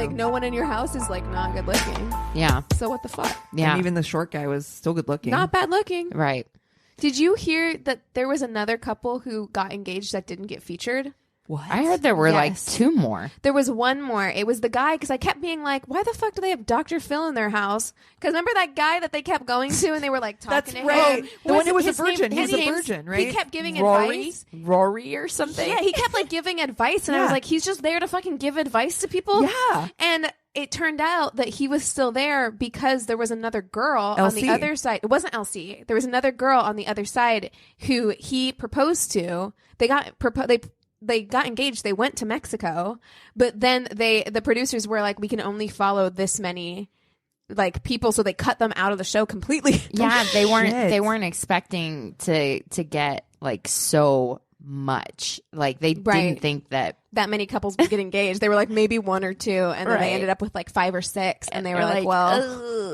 like no one in your house is like not good looking. Yeah. So what the fuck? Yeah. And even the short guy was still good looking. Not bad looking. Right. Did you hear that there was another couple who got engaged that didn't get featured? What? I heard there were like Yes. 2 more. There was one more. It was the guy, because I kept being like, why the fuck do they have Dr. Phil in their house? Because remember that guy that they kept going to and they were like talking That's to right. him? The one who was a His name- virgin. his He's a name's- virgin, right? He kept giving Rory? advice. Rory or something? Yeah, he kept like giving advice, and I was Yeah. like, he's just there to fucking give advice to people. Yeah. And it turned out that he was still there because there was another girl on the LC. other side. It wasn't LC. There was another girl on the other side who he proposed to. They got engaged. They went to Mexico, but then the producers were like, we can only follow this many like people, so they cut them out of the show completely. Yeah, they Shit. weren't expecting to get like so much. Like they Right. didn't think that many couples would get engaged. They were like maybe 1 or 2, and then Right. they ended up with like 5 or 6, and they were They're like, well,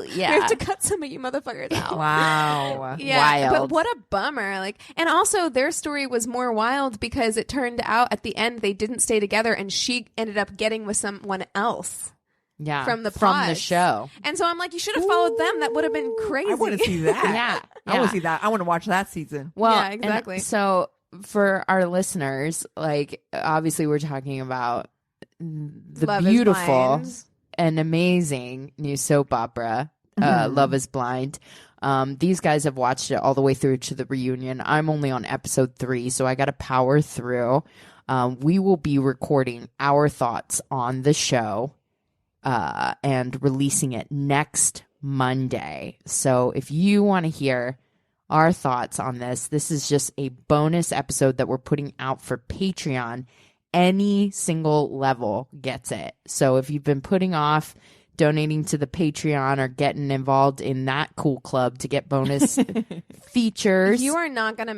"Ugh, we yeah. have to cut some of you motherfuckers out. Wow. Yeah, Wild. but what a bummer. Like, and also their story was more wild because it turned out at the end they didn't stay together, and she ended up getting with someone else Yeah. from the from the pods. show. And so I'm like, you should have followed them. That would have been crazy. I want to see that. Yeah. I want to see that. I want to watch that season. Well, Yeah, and exactly. so for our listeners, like obviously we're talking about the Love is beautiful Blind. and amazing new soap opera, Love is Blind. These guys have watched it all the way through to the reunion. I'm only on episode 3, so I got to power through. We will be recording our thoughts on the show and releasing it next Monday. So if you want to hear our thoughts on this is just a bonus episode that we're putting out for Patreon. Any single level gets it. So if you've been putting off donating to the Patreon or getting involved in that cool club to get bonus features, You are not going to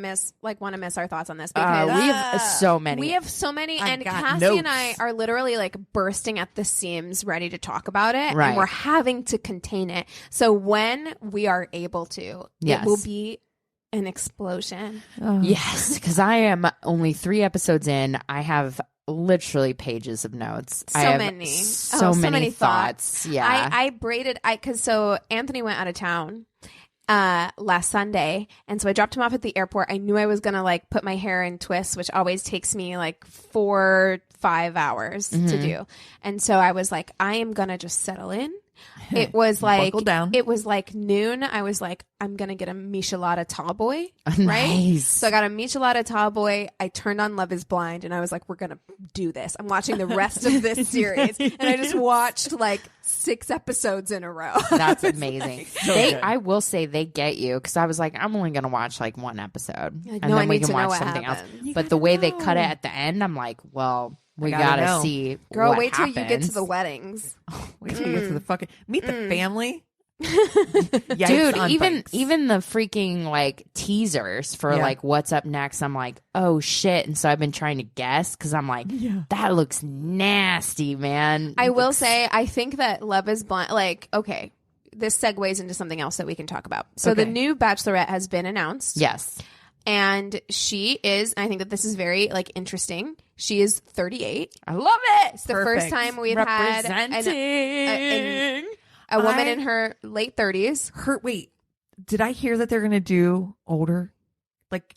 want to miss our thoughts on this because we have so many. We have so many, I and got Cassie and notes. I are literally like bursting at the seams, ready to talk about it, Right. and we're having to contain it. So when we are able to, Yes. it will be an explosion. Yes, because I am only 3 episodes in. I have literally pages of notes. I have Many. so Oh, many thoughts. Yeah. I braided. So Anthony went out of town last Sunday, and so I dropped him off at the airport. I knew I was gonna like put my hair in twists, which always takes me like 4-5 hours to do. And so I was like, I am gonna just settle in. It was like Buckle down. It was like noon. I was like, I'm gonna get a michelada tall boy, right? Nice. So I got a michelada tall boy. I turned on Love Is Blind, and I was like, we're gonna do this. I'm watching the rest of this series, and I just watched like 6 episodes in a row. That's amazing. so good. I will say they get you because I was like, I'm only going to watch like 1 episode Like, and no, I then we need can to know watch what something else. happened. But the way they cut it at the end, I'm like, well, we gotta got to know. see. Girl, what wait till you get to happens. the weddings. Wait till you get to the fucking meet the family. Dude, on even bikes. even the freaking like teasers for Yeah. like what's up next, I'm like, oh shit. And so I've been trying to guess because I'm like, that looks nasty, man. I will say, I think that Love Is Blind, like, okay, this segues into something else that we can talk about. So the Okay. new Bachelorette has been announced. Yes. And she is, I think that this is very, like, interesting. She is 38. I love it. It's the first time we've had a woman in her late 30s. Wait, did I hear that they're gonna do older? Like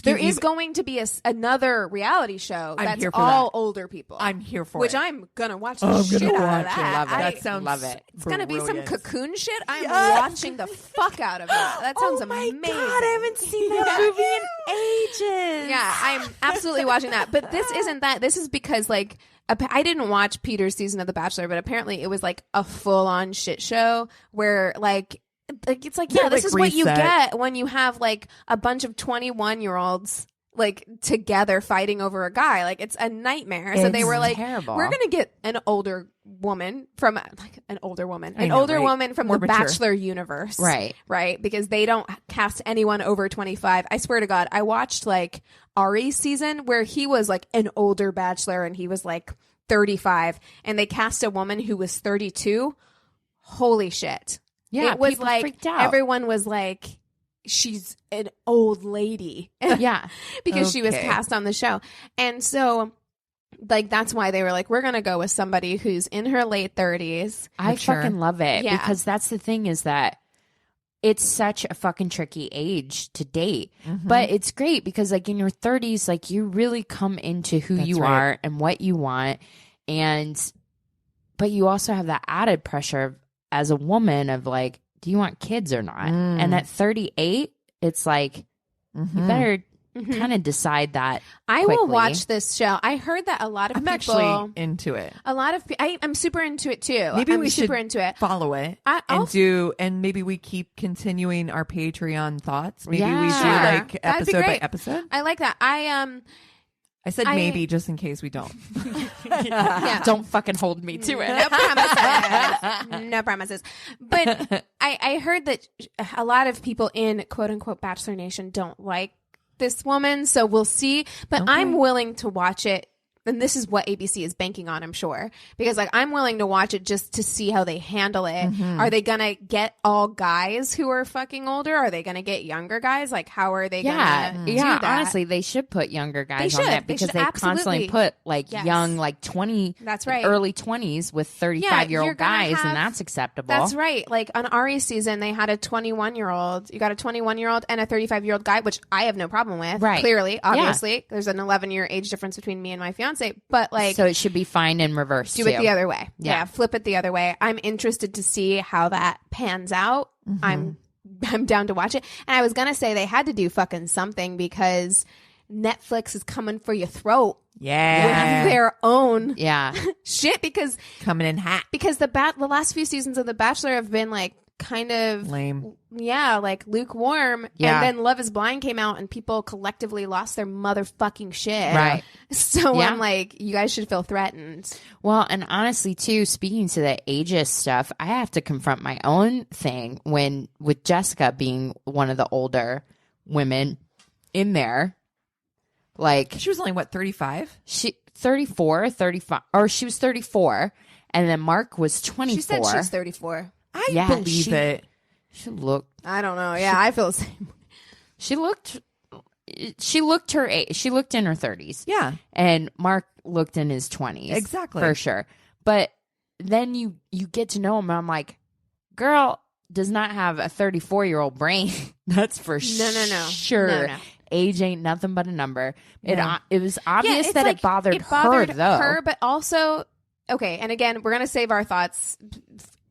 There is going to be another reality show I'm that's here for all that. older people. I'm here for which it. I'm gonna watch the I'm shit gonna out watch of it. that. Love it. That sounds Love it. It's gonna be some brilliant. cocoon shit. I'm Yes. watching the fuck out of that. That sounds Oh my amazing. God, I haven't seen that movie in ages. Yeah, I'm absolutely watching that. But this isn't that. This is because like I didn't watch Peter's season of The Bachelor, but apparently it was like a full-on shit show where like it's like, yeah, Yeah, this like is what you reset. get when you have like a bunch of 21-year-olds like together fighting over a guy. Like it's a nightmare. So they It's were like, terrible. we're gonna get an older woman from an older woman I know, right? woman from More the mature. Bachelor universe, Right. because they don't cast anyone over 25. I swear to God, I watched like Ari's season where he was like an older Bachelor and he was like 35, and they cast a woman who was 32. Holy shit. Yeah, it was people like freaked out. everyone was like, she's an old lady. Yeah. Because she was Okay. cast on the show. And so like that's why they were like, we're gonna go with somebody who's in her late 30s. I Mature. fucking love it Yeah. because that's the thing is that it's such a fucking tricky age to date. But it's great because like in your 30s, like you really come into who That's you right. are and what you want. But you also have that added pressure as a woman of like, do you want kids or not? And at 38, it's like, you better kind of decide that. I quickly. will watch this show. I heard that a lot of I'm people. actually into it. A lot of I'm super into it too. Maybe I'm we super should into it. follow it I'll- and maybe we keep continuing our Patreon thoughts. Maybe we do Yeah. like That'd be episode by great. episode. I like that. I said maybe just in case we don't. Yeah. Don't fucking hold me to it. No promises. No promises. But I heard that a lot of people in quote unquote Bachelor Nation don't like this woman. So we'll see. But I'm willing to watch it. And this is what ABC is banking on, I'm sure. Because like I'm willing to watch it just to see how they handle it. Are they gonna get all guys who are fucking older? Are they gonna get younger guys? Like how are they gonna do that? Honestly, they should put younger guys on should. that They because should they constantly absolutely. put like Yes. young, like 20, That's right. early 20s with 35-year-old you're gonna guys, have- and that's acceptable. That's right. Like on Ari's season, they had a 21-year-old. You got a 21-year-old and a 35-year-old guy, which I have no problem with. Right. Clearly, obviously, there's an 11-year age difference between me and my fiance. But like, So it should be fine in reverse. do too. it the other way. Yeah. Yeah, flip it the other way. I'm interested to see how that pans out. I'm down to watch it. And I was gonna say they had to do fucking something because Netflix is coming for your throat Yeah. with their own Yeah. shit because Coming in hot. the last few seasons of The Bachelor have been like kind of Lame. yeah, like lukewarm. Yeah. And then Love is Blind came out and people collectively lost their motherfucking shit. Right. So Yeah. I'm like, you guys should feel threatened. Well, and honestly, too, speaking to the ageist stuff, I have to confront my own thing with Jessica being one of the older women in there. Like, She was only, what, 35? she 34, 35, or she was 34, and then Mark was 24. She said she's 34. I Yeah, believe it. She looked. I don't know. Yeah, I feel the same. She looked. She looked her age. She looked in her 30s. Yeah. And Mark looked in his 20s. Exactly. For sure. But then you get to know him, and I'm like, girl does not have a 34-year-old brain. That's for No. sure. No. Age ain't nothing but a number. Yeah. It was obvious it's that like, it bothered her, though. her, but also, okay, and again, we're going to save our thoughts,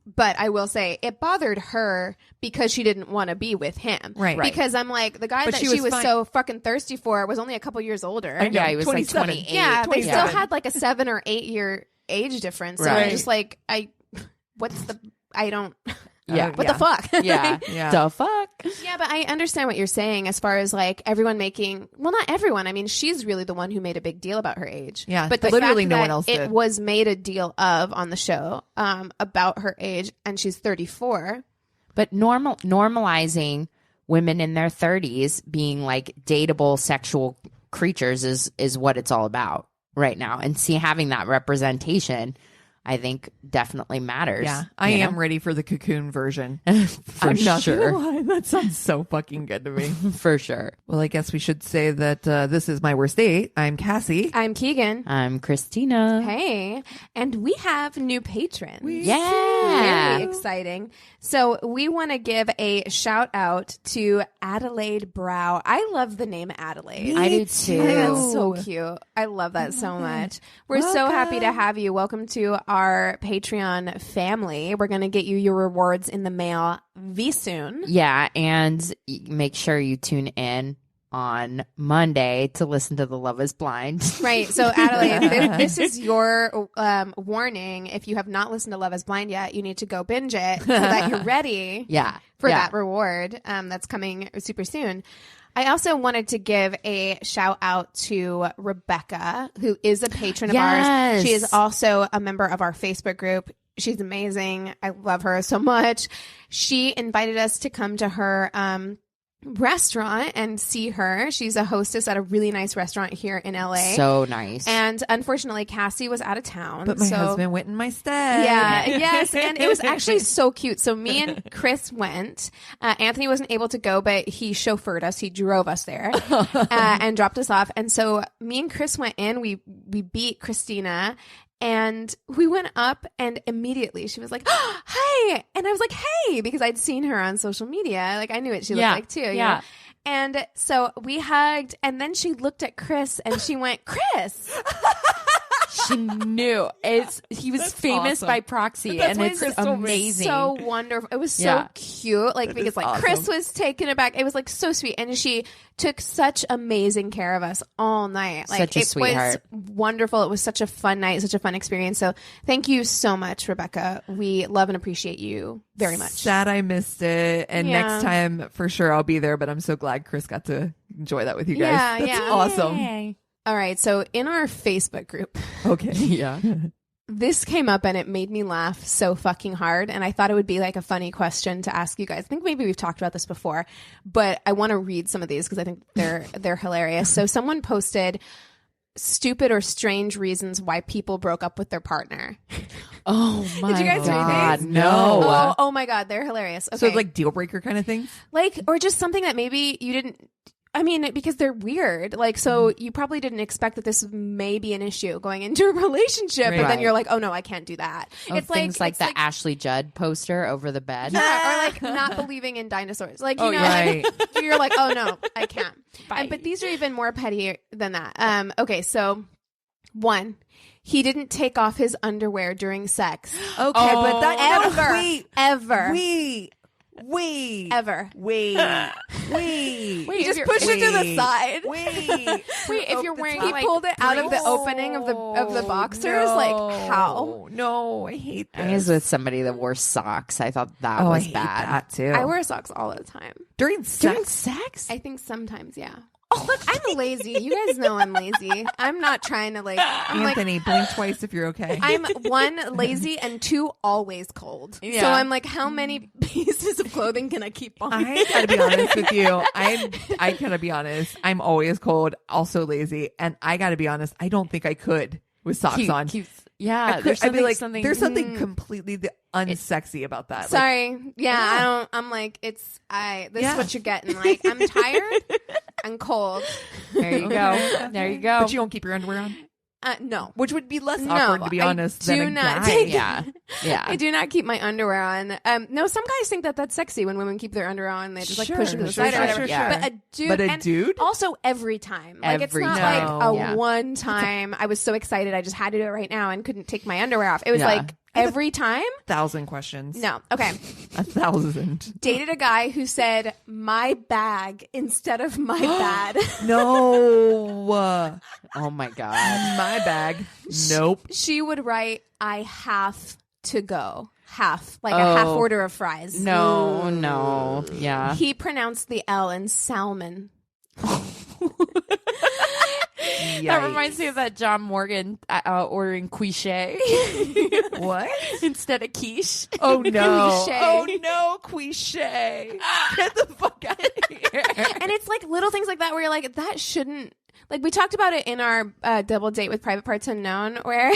but I will say it bothered her because she didn't want to be with him. Right. Because I'm like, the guy But that she she was was so fucking thirsty for was only a couple years older. I know, Yeah, he was like 27. 28. Yeah, they still 27. had like a 7 or 8 year age difference. So Right. I'm just like, I don't, Yeah. what the fuck? Yeah. Yeah. The fuck? Yeah, but I understand what you're saying as far as like everyone making, well, not everyone. I mean, she's really the one who made a big deal about her age. Yeah, but the literally fact no that one else it did. was made a deal of on the show about her age, and she's 34. But normalizing women in their 30s being like dateable sexual creatures is what it's all about right now. And having that representation, I think, definitely matters. Yeah. I you am know? ready for the cocoon version. For I'm not sure. gonna lie. That sounds so fucking good to me. For sure. Well, I guess we should say that this is my worst date. I'm Cassie. I'm Keegan. I'm Christina. Hey, and we have new patrons. Yeah. Very exciting. So we want to give a shout out to Adelaide Brow. I love the name Adelaide. I do I too. think that's so cute. I love that so much. We're so happy to have you. Welcome to our Patreon family. We're going to get you your rewards in the mail V soon. Yeah, and make sure you tune in on Monday to listen to the Love is Blind. Right. So Adelaide, this is your warning. If you have not listened to Love is Blind yet, you need to go binge it so that you're ready Yeah. for yeah. that reward that's coming super soon. I also wanted to give a shout out to Rebecca, who is a patron of ours. Yes. She is also a member of our Facebook group. She's amazing. I love her so much. She invited us to come to her restaurant and see her. She's a hostess at a really nice restaurant here in LA. So nice. And unfortunately, Cassie was out of town. But my husband went in my stead. Yeah, yes. And it was actually so cute. So me and Chris went. Anthony wasn't able to go, but he chauffeured us. He drove us there and dropped us off. And so me and Chris went in. We beat Christina. And we went up and immediately she was like, oh, hi. And I was like, hey, because I'd seen her on social media. Like I knew what she looked like too. You know? And so we hugged and then she looked at Chris and she went, Chris. She knew he was famous by proxy, and it's amazing. So wonderful. It was so cute. Like because like awesome. Chris was taken aback. It was like so sweet, and she took such amazing care of us all night. Like such a sweetheart. Was wonderful. It was such a fun night, such a fun experience. So thank you so much, Rebecca. We love and appreciate you very much. Sad I missed it, and next time for sure I'll be there. But I'm so glad Chris got to enjoy that with you guys. That's awesome. Yay. All right, so in our Facebook group, this came up and it made me laugh so fucking hard, and I thought it would be like a funny question to ask you guys. I think maybe we've talked about this before, but I want to read some of these because I think they're hilarious. So someone posted stupid or strange reasons why people broke up with their partner. Oh my Did you guys God, read these? No. Oh my God, they're hilarious. Okay. So like deal breaker kind of things? Like, or just something that maybe you didn't. I mean, because they're weird. Like, so you probably didn't expect that this may be an issue going into a relationship, but then you're like, oh no, I can't do that. Oh, it's things like the Ashley Judd poster over the bed. Yeah, or like not believing in dinosaurs. Like, you know, like, you're like, oh no, I can't. But these are even more petty than that. Okay, so 1, he didn't take off his underwear during sex. Okay, but that ever. Wait. Just push it to the side. Wait. If you're wearing, he pulled it out of the opening of the boxers. Like how? No, I hate this. I was with somebody that wore socks. I thought that was I bad. hate that too. I wear socks all the time during sex. I think sometimes, yeah. Look, I'm lazy. You guys know I'm lazy. I'm not trying to Anthony, blink twice if you're okay. I'm 1, lazy, and 2, always cold. Yeah. So I'm like, how many pieces of clothing can I keep on? I gotta be honest with you. I gotta be honest. I'm always cold, also lazy, and I gotta be honest. I don't think I could with socks on. I'd be like, there's something completely unsexy about that. Sorry. I don't. I'm like, this is what you're getting. Like, I'm tired. I'm cold. There you go. There you go. But you don't keep your underwear on? No. Which would be less awkward, to be honest, than a guy. Yeah. I do not keep my underwear on. No, some guys think that that's sexy when women keep their underwear on. They just like push them to the side or whatever. But a dude? Also every time. Like, it's not like a one time. I was so excited. I just had to do it right now and couldn't take my underwear off. It was like every time. 1,000 questions. No. Okay. 1,000. Dated a guy who said my bag instead of my bad. No. Oh my God. My bag. Nope. She would write, I have to go. Half. Like a half order of fries. No. Yeah. He pronounced the L in salmon. That reminds me of that John Morgan ordering quiche. What? Instead of quiche. Oh no. Quiche. Oh no, quiche. Get the fuck out of here. And it's like little things like that where you're like, that shouldn't. Like, we talked about it in our double date with Private Parts Unknown, where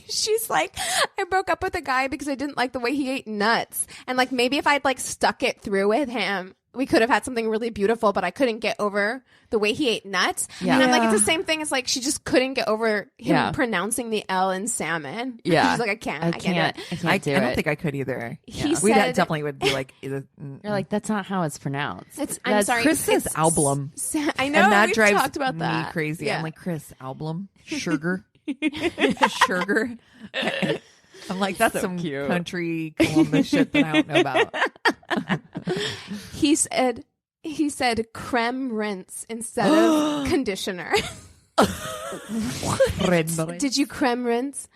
she's like, I broke up with a guy because I didn't like the way he ate nuts. And like, maybe if I'd like stuck it through with him, we could have had something really beautiful, but I couldn't get over the way he ate nuts. Yeah. And I'm like, it's the same thing. It's like, she just couldn't get over him pronouncing the L in salmon. Yeah. She's like, I can't do it. I don't think I could either. He said, we definitely would be like, you're like, that's not how it's pronounced. I'm sorry. Chris says album. I know. And that we've drives talked about that. me crazy. Yeah. I'm like, Chris, album? Sugar? Sugar? I'm like, that's so some cute country Columbus shit that I don't know about. He said creme rinse instead of conditioner. Did you creme rinse?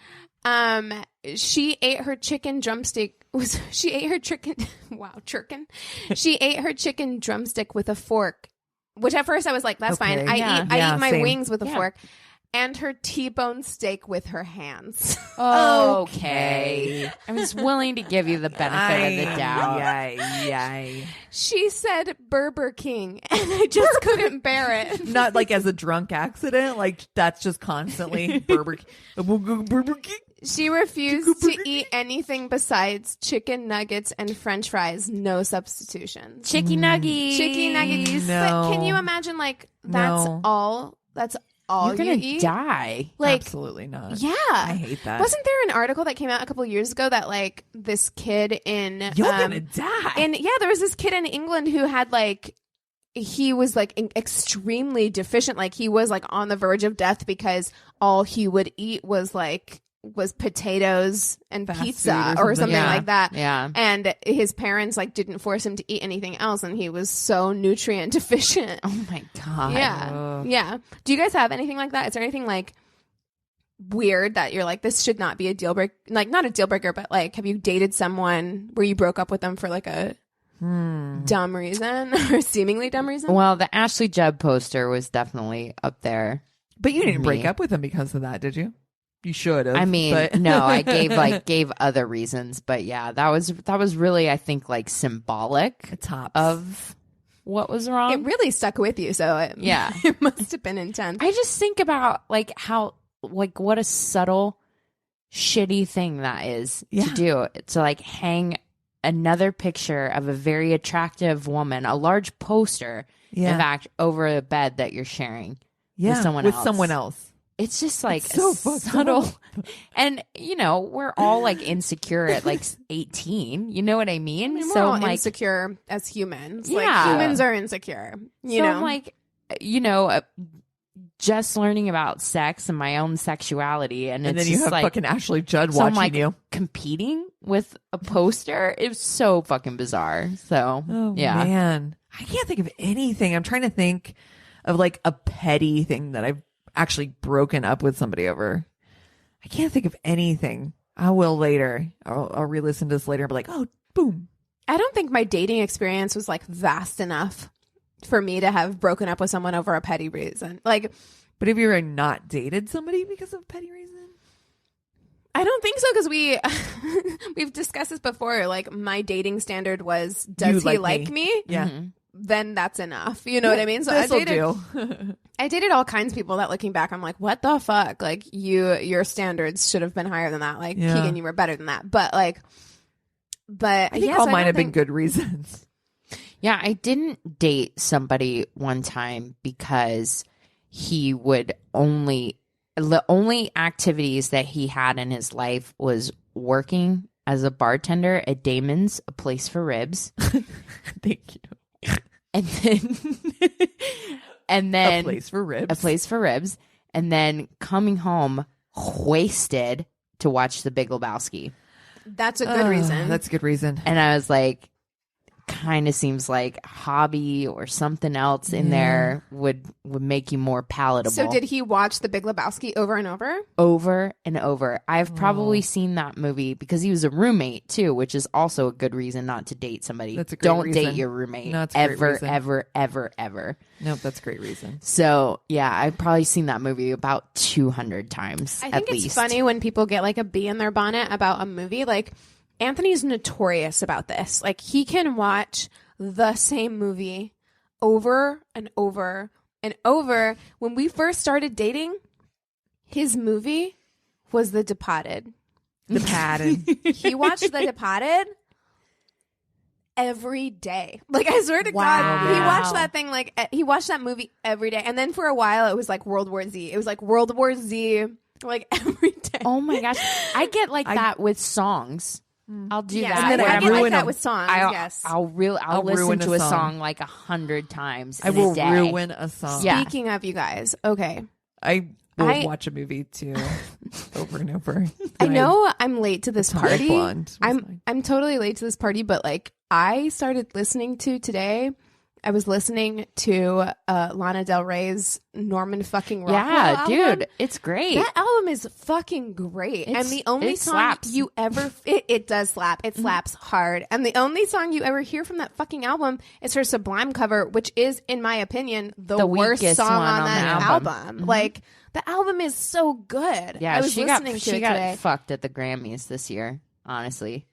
She ate her chicken drumstick. She ate her chicken. Wow, chirkin. She ate her chicken drumstick with a fork. Which at first I was like, that's fine. I eat my wings with a fork. and her T-bone steak with her hands. Okay. I was willing to give you the benefit of the doubt. She said Burger King, and I just couldn't bear it. Not like as a drunk accident. Like that's just constantly Burger King. She refused to eat anything besides chicken nuggets and French fries. No substitutions. Chicken nuggets. Chicken nuggets. No. Can you imagine? Like that's all. That's all you're gonna eat? Die. Like absolutely not. Yeah, I hate that. Wasn't there an article that came out a couple years ago that like this kid in you're gonna die? And yeah, there was this kid in England who had like. He was like extremely deficient. Like he was like on the verge of death because all he would eat was potatoes and fast pizza or something like that. Yeah. And his parents like didn't force him to eat anything else, and he was so nutrient deficient. Oh my God. Yeah. Yeah. Do you guys have anything like that? Is there anything like weird that you're like, this should not be a deal breaker? Like not a deal breaker, but like, have you dated someone where you broke up with them for like a dumb reason or seemingly dumb reason? Well, the Ashley Judd poster was definitely up there. But you didn't break up with him because of that, did you? You should have. I mean, no, I gave other reasons, but yeah, that was really, I think, like symbolic of what was wrong. It really stuck with you, so it must have been intense. I just think about like how like what a subtle, shitty thing that is to do, to like hang another picture of a very attractive woman, a large poster, in fact, over a bed that you're sharing with someone else. It's just like so subtle. And, you know, we're all like insecure at like 18. You know what I mean? We're all like, insecure as humans. Yeah. Like humans are insecure. You know? I'm like, you know, just learning about sex and my own sexuality. And it's then you have like, fucking Ashley Judd watching like, you. Competing with a poster. It was so fucking bizarre. So, man. I can't think of anything. I'm trying to think of like a petty thing that I've actually broken up with somebody over. I can't think of anything. I will later. I'll re-listen to this later and be like, oh, boom. I don't think my dating experience was like vast enough for me to have broken up with someone over a petty reason. Like, but have you ever not dated somebody because of a petty reason? I don't think so, because we've discussed this before. Like, my dating standard was, does he like me? Yeah. Mm-hmm. Then that's enough. You know what I mean? So I dated all kinds of people that, looking back, I'm like, what the fuck? Like, your standards should have been higher than that. Like, Keegan, you were better than that. But I think all might have been good reasons. Yeah, I didn't date somebody one time because he would the only activities that he had in his life was working as a bartender at Damon's, a place for ribs. Thank you. And then a place for ribs. And then coming home wasted to watch The Big Lebowski. That's a good reason. That's a good reason. And I was like, kind of seems like a hobby or something else in there would make you more palatable. So did he watch The Big Lebowski over and over? Over and over. I've probably seen that movie because he was a roommate too, which is also a good reason not to date somebody. That's a great reason. Don't date your roommate. No, that's a ever, great reason. ever. Nope, that's a great reason. So yeah, I've probably seen that movie about 200 times I think at it's least. funny when people get like a bee in their bonnet about a movie. Like, Anthony's notorious about this. Like, he can watch the same movie over and over and over. When we first started dating, his movie was The Departed. He watched The Departed every day. Like, I swear to God, he watched that thing, like, he watched that movie every day. And then for a while, it was like World War Z. It was like World War Z, like, every day. Oh my gosh. I get like that with songs. I'll do that. And then I get like that with songs. I'll listen to a song like 100 times. I will ruin a song. Speaking of, you guys, okay. I will watch a movie too over and over. I know I'm late to this party. I'm totally late to this party, but like, I started listening to today I was listening to Lana Del Rey's Norman fucking Rockwell album. Dude, it's great. That album is fucking great. And the only song you ever it does slap. It slaps hard. And the only song you ever hear from that fucking album is her Sublime cover, which is, in my opinion, the worst song on that album. Like, the album is so good. Yeah, I was listening to it she got today. fucked at the Grammys this year, honestly.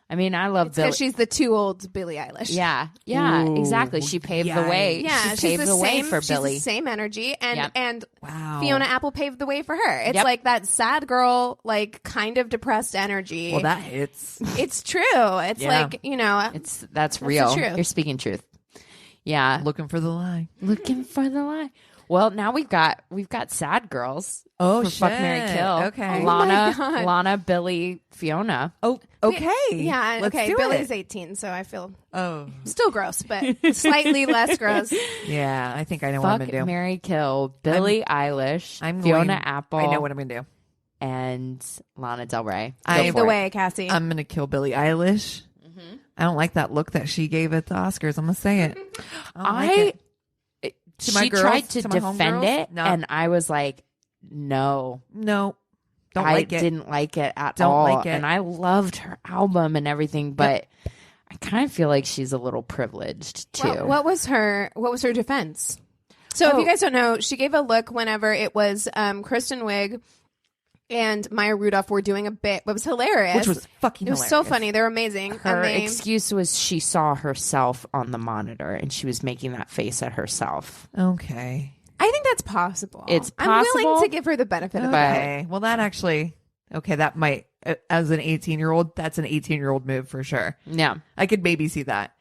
I mean, I love because she's the too old Billie Eilish. Yeah, Ooh, exactly. She paved the way. Yeah, she paved the way for Billie. She's the same energy, and wow. Fiona Apple paved the way for her. It's like that sad girl, like kind of depressed energy. Well, that hits. It's true. It's like, you know, that's real. The truth. You're speaking truth. Yeah, Looking for the lie. Looking for the lie. Well, now we've got sad girls. Oh, for shit. Fuck, Marry, Kill. Okay. Lana, Billie, Fiona. Oh, okay. Yeah. Let's okay. do Billie's it. 18, so I feel still gross, but slightly less gross. Yeah, I think I know what I'm Fuck, gonna do. Marry, Kill. Billie Eilish. Fiona Apple. I know what I'm gonna do. And Lana Del Rey. Pave the way, Cassie. I'm gonna kill Billie Eilish. I don't like that look that she gave at the Oscars. I'm gonna say it. She tried to defend it, and I was like, no, don't like it. I didn't like it at Don't all. like it. And I loved her album and everything, but I kind of feel like she's a little privileged too. Well, what was her defense? So if you guys don't know, she gave a look whenever it was Kristen Wiig and Maya Rudolph were doing a bit, what was hilarious. Which was fucking hilarious. It was so funny. They were amazing. Her excuse was she saw herself on the monitor and she was making that face at herself. Okay. I think that's possible. It's possible. I'm willing to give her the benefit of that. Okay. Well, that actually, that might, as an 18-year-old, that's an 18-year-old move for sure. Yeah. I could maybe see that.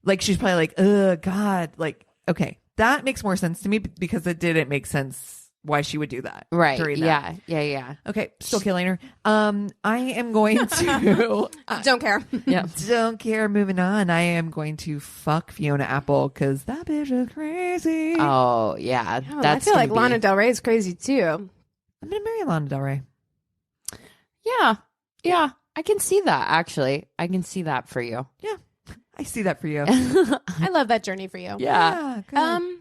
Like, she's probably like, oh, God. Like, okay. That makes more sense to me because it didn't make sense why she would do that. Right. During that. Yeah. Okay. Still killing her. I am going to. Don't care. Yeah. Don't care. Moving on. I am going to fuck Fiona Apple because that bitch is crazy. Oh, yeah. I feel like Lana Del Rey is crazy too. I'm going to marry Lana Del Rey. Yeah. I can see that, actually. I can see that for you. Yeah. I see that for you. I love that journey for you. Yeah. Good.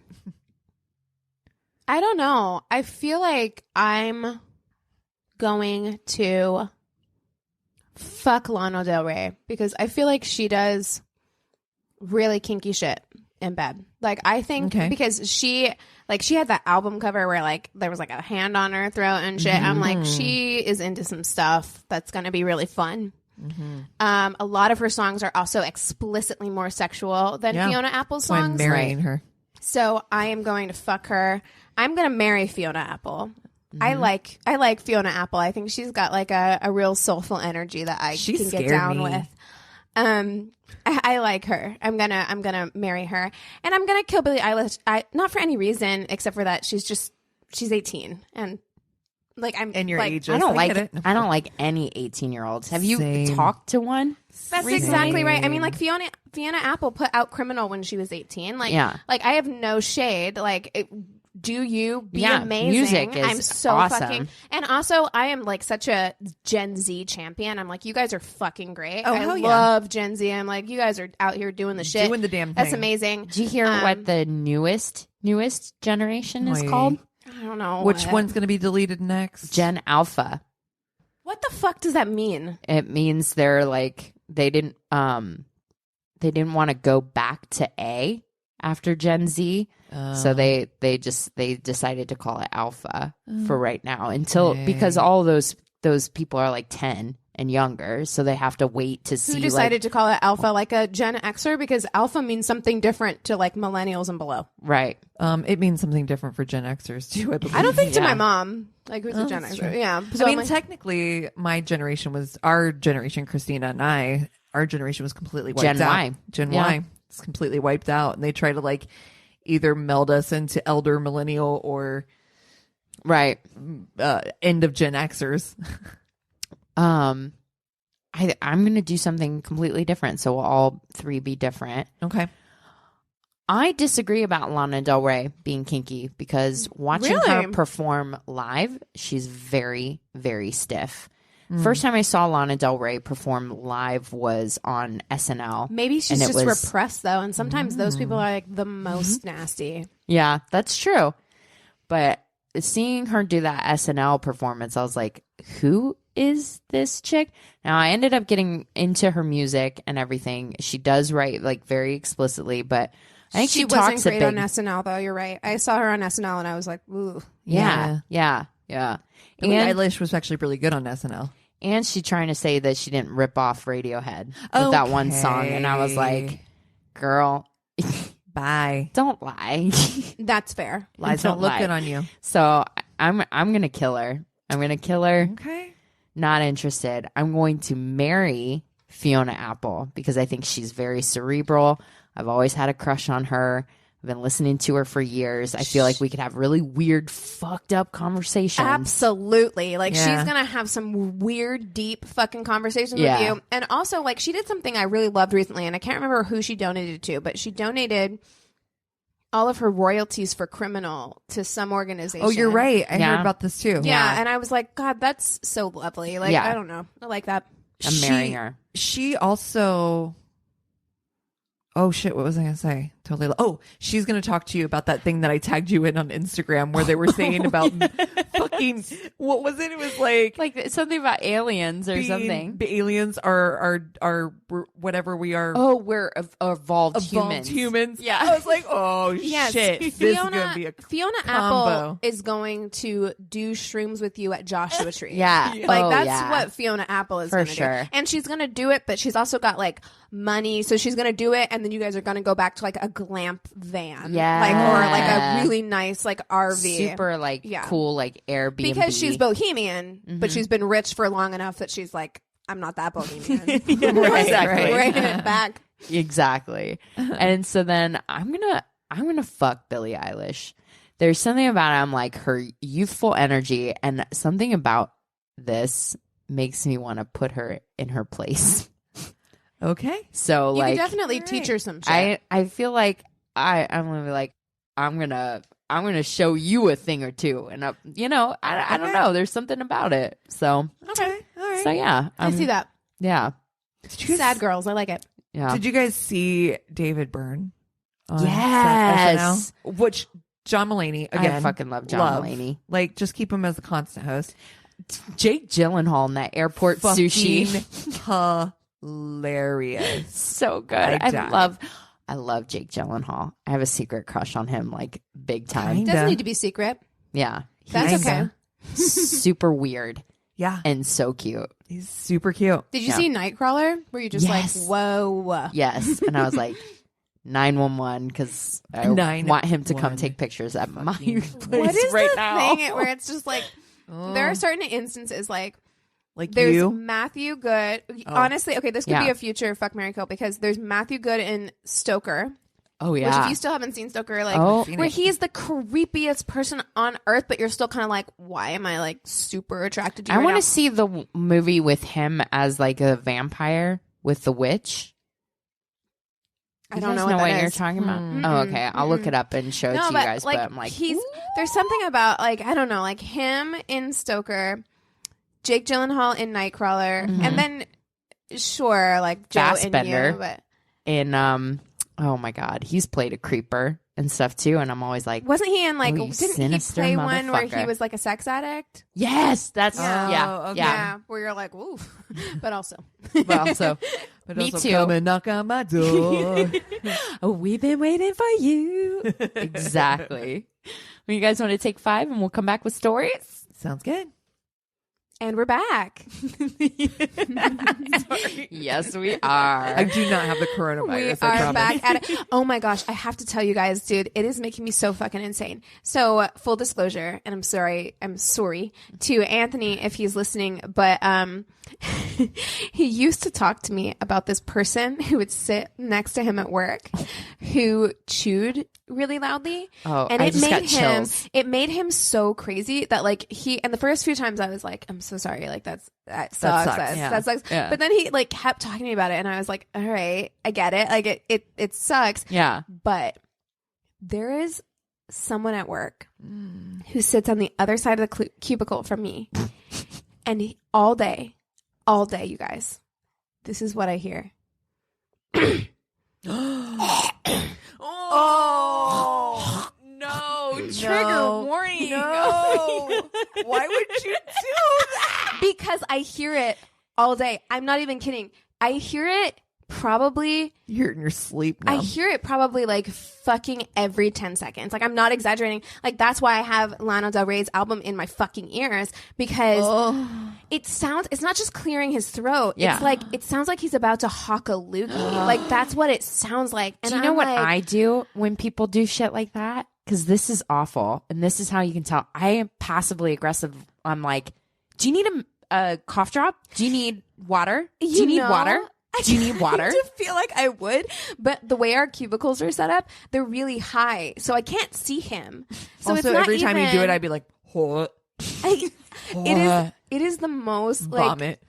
I don't know. I feel like I'm going to fuck Lana Del Rey because I feel like she does really kinky shit in bed. Like, I think because she had that album cover where like there was like a hand on her throat and shit. I'm like, she is into some stuff that's going to be really fun. A lot of her songs are also explicitly more sexual than Fiona Apple's songs. I'm marrying her. So I am going to fuck her. I'm going to marry Fiona Apple. I like Fiona Apple. I think she's got like a real soulful energy that I can get down with. I like her. I'm gonna marry her, and I'm gonna kill Billie Eilish. Not for any reason except for that she's 18 and like I'm and your like, age. I don't like any 18-year-olds. Have you talked to one? That's exactly right. I mean, like Fiona Apple put out Criminal when she was 18. Like, like I have no shade. Like, do you be amazing? Music is I'm so awesome. fucking. And also, I am like such a Gen Z champion. I'm like, you guys are fucking great. Oh, I hell love Gen Z. I'm like, you guys are out here doing the shit, doing the damn thing. That's amazing. Did you hear what the newest generation is called? I don't know. Which one's going to be deleted next? Gen Alpha. What the fuck does that mean? It means they're like they didn't want to go back to A after Gen Z, so they decided to call it Alpha for right now because all those people are like 10 and younger, so they have to wait to see. Who decided to call it Alpha, like a Gen Xer? Because Alpha means something different to like millennials and below. Right. It means something different for Gen Xers too, I believe. I don't think to my mom. Like, who's a Gen Xer? True. Yeah. So I mean, technically, our generation, Christina and I, our generation was completely wiped out. Gen Y. It's completely wiped out. And they try to like either meld us into elder millennial or end of Gen Xers. I'm going to do something completely different, so we'll all three be different. Okay. I disagree about Lana Del Rey being kinky because watching her perform live, she's very, very stiff. First time I saw Lana Del Rey perform live was on SNL. Maybe she's just repressed, though. And sometimes those people are like the most nasty. Yeah, that's true. But seeing her do that SNL performance, I was like, who is this chick? Now, I ended up getting into her music and everything. She does write like very explicitly, but I think she wasn't great on SNL, though. You're right. I saw her on SNL and I was like, ooh. Yeah. Billie Eilish was actually really good on SNL. And she trying to say that she didn't rip off Radiohead with that one song. And I was like, girl, bye. Don't lie. That's fair. Lies don't look good on you. So I'm going to kill her. I'm going to kill her. Okay. Not interested. I'm going to marry Fiona Apple because I think she's very cerebral. I've always had a crush on her. I've been listening to her for years. I feel like we could have really weird, fucked up conversations. Absolutely. Like, she's going to have some weird, deep fucking conversations with you. And also, like, she did something I really loved recently, and I can't remember who she donated to, but she donated all of her royalties for Criminal to some organization. Oh, you're right. I heard about this, too. Yeah, and I was like, God, that's so lovely. Like, I don't know. I like that. I'm marrying her. She also... Oh, shit. What was I going to say? Totally. Oh, she's going to talk to you about that thing that I tagged you in on Instagram where they were saying about fucking, what was it? It was like something about aliens or something. Aliens are whatever we are. Oh, we're evolved humans. Yeah. I was like, oh, shit. This is going to be a Fiona combo. Apple is going to do shrooms with you at Joshua Tree. Yeah. Like, that's what Fiona Apple is going to do. And she's going to do it, but she's also got like money. So she's going to do it. And then you guys are going to go back to like a glamp van. Yeah. Like, or like a really nice like RV. Super like cool like Airbnb. Because she's bohemian, but she's been rich for long enough that she's like, I'm not that bohemian. Exactly. Bringing it back. Exactly. And so then I'm gonna fuck Billie Eilish. There's something about I'm like her youthful energy, and something about this makes me want to put her in her place. Okay. So you can definitely teach her some shit. I feel like I'm gonna be like, I'm gonna show you a thing or two, and I don't know. There's something about it. So okay, all right. So yeah, I see that. Yeah, sad girls. I like it. Yeah. Did you guys see David Byrne? Yes. Which John Mulaney again? I fucking love John Mulaney. Like, just keep him as a constant host. Jake Gyllenhaal in that airport sushi. Hilarious. So good. I love Jake Gyllenhaal. I have a secret crush on him, like big time. Kinda. Doesn't need to be secret. Yeah. That's okay. Super weird. Yeah. And so cute. He's super cute. Did you see Nightcrawler? Were you just like, whoa? Yes. And I was like, 911, because I want him to come take pictures at my place what is right the now. Thing where it's just like, there are certain instances like there's you? Matthew Good. Honestly, okay, this could be a future fuck, marry, kill, because there's Matthew Good in Stoker. Oh yeah. Which, if you still haven't seen Stoker, like where he's the creepiest person on earth, but you're still kind of like, why am I like super attracted to you? I want to see the movie with him as like a vampire with the witch. I don't know what you're talking about. Oh, okay. I'll look it up and show it to you guys. Like, but I'm like, there's something about like, I don't know, like him in Stoker, Jake Gyllenhaal in Nightcrawler, and then sure, like Joe Fassbender and you, but in oh my god, he's played a creeper and stuff too, and I'm always like, wasn't he in like didn't he play one where he was like a sex addict? Yes, that's where you're like, ooh, but also me too. Come and knock on my door. Oh, we've been waiting for you. Exactly. Well, you guys want to take 5 and we'll come back with stories? Sounds good. And we're back. Yes, we are. I do not have the coronavirus. We are back at it. Oh my gosh, I have to tell you guys, dude, it is making me so fucking insane. So, full disclosure, and I'm sorry to Anthony if he's listening, but he used to talk to me about this person who would sit next to him at work who chewed really loudly. Oh, and it made him so crazy that like and the first few times I was like, I'm so sorry, like that sucks. That sucks. Yeah. But then he like kept talking to me about it, and I was like, all right, I get it. Like it sucks. Yeah. But there is someone at work who sits on the other side of the cubicle from me, and all day all day, you guys. This is what I hear. Oh no! Trigger warning! No! Why would you do that? Because I hear it all day. I'm not even kidding. I hear it probably. You hear it in your sleep now. I hear it probably like fucking every 10 seconds. Like, I'm not exaggerating. Like, that's why I have Lana Del Rey's album in my fucking ears, because it's not just clearing his throat. Yeah. It's like, it sounds like he's about to hawk a loogie. Like, that's what it sounds like. And do you know what I do when people do shit like that? Because this is awful. And this is how you can tell. I am passively aggressive. I'm like, do you need a cough drop? Do you need water? Do you need water? Do you need water? I feel like I would, but the way our cubicles are set up, they're really high, so I can't see him. So also, it's not every time you do it, I'd be like, "What?" It is the most vomit.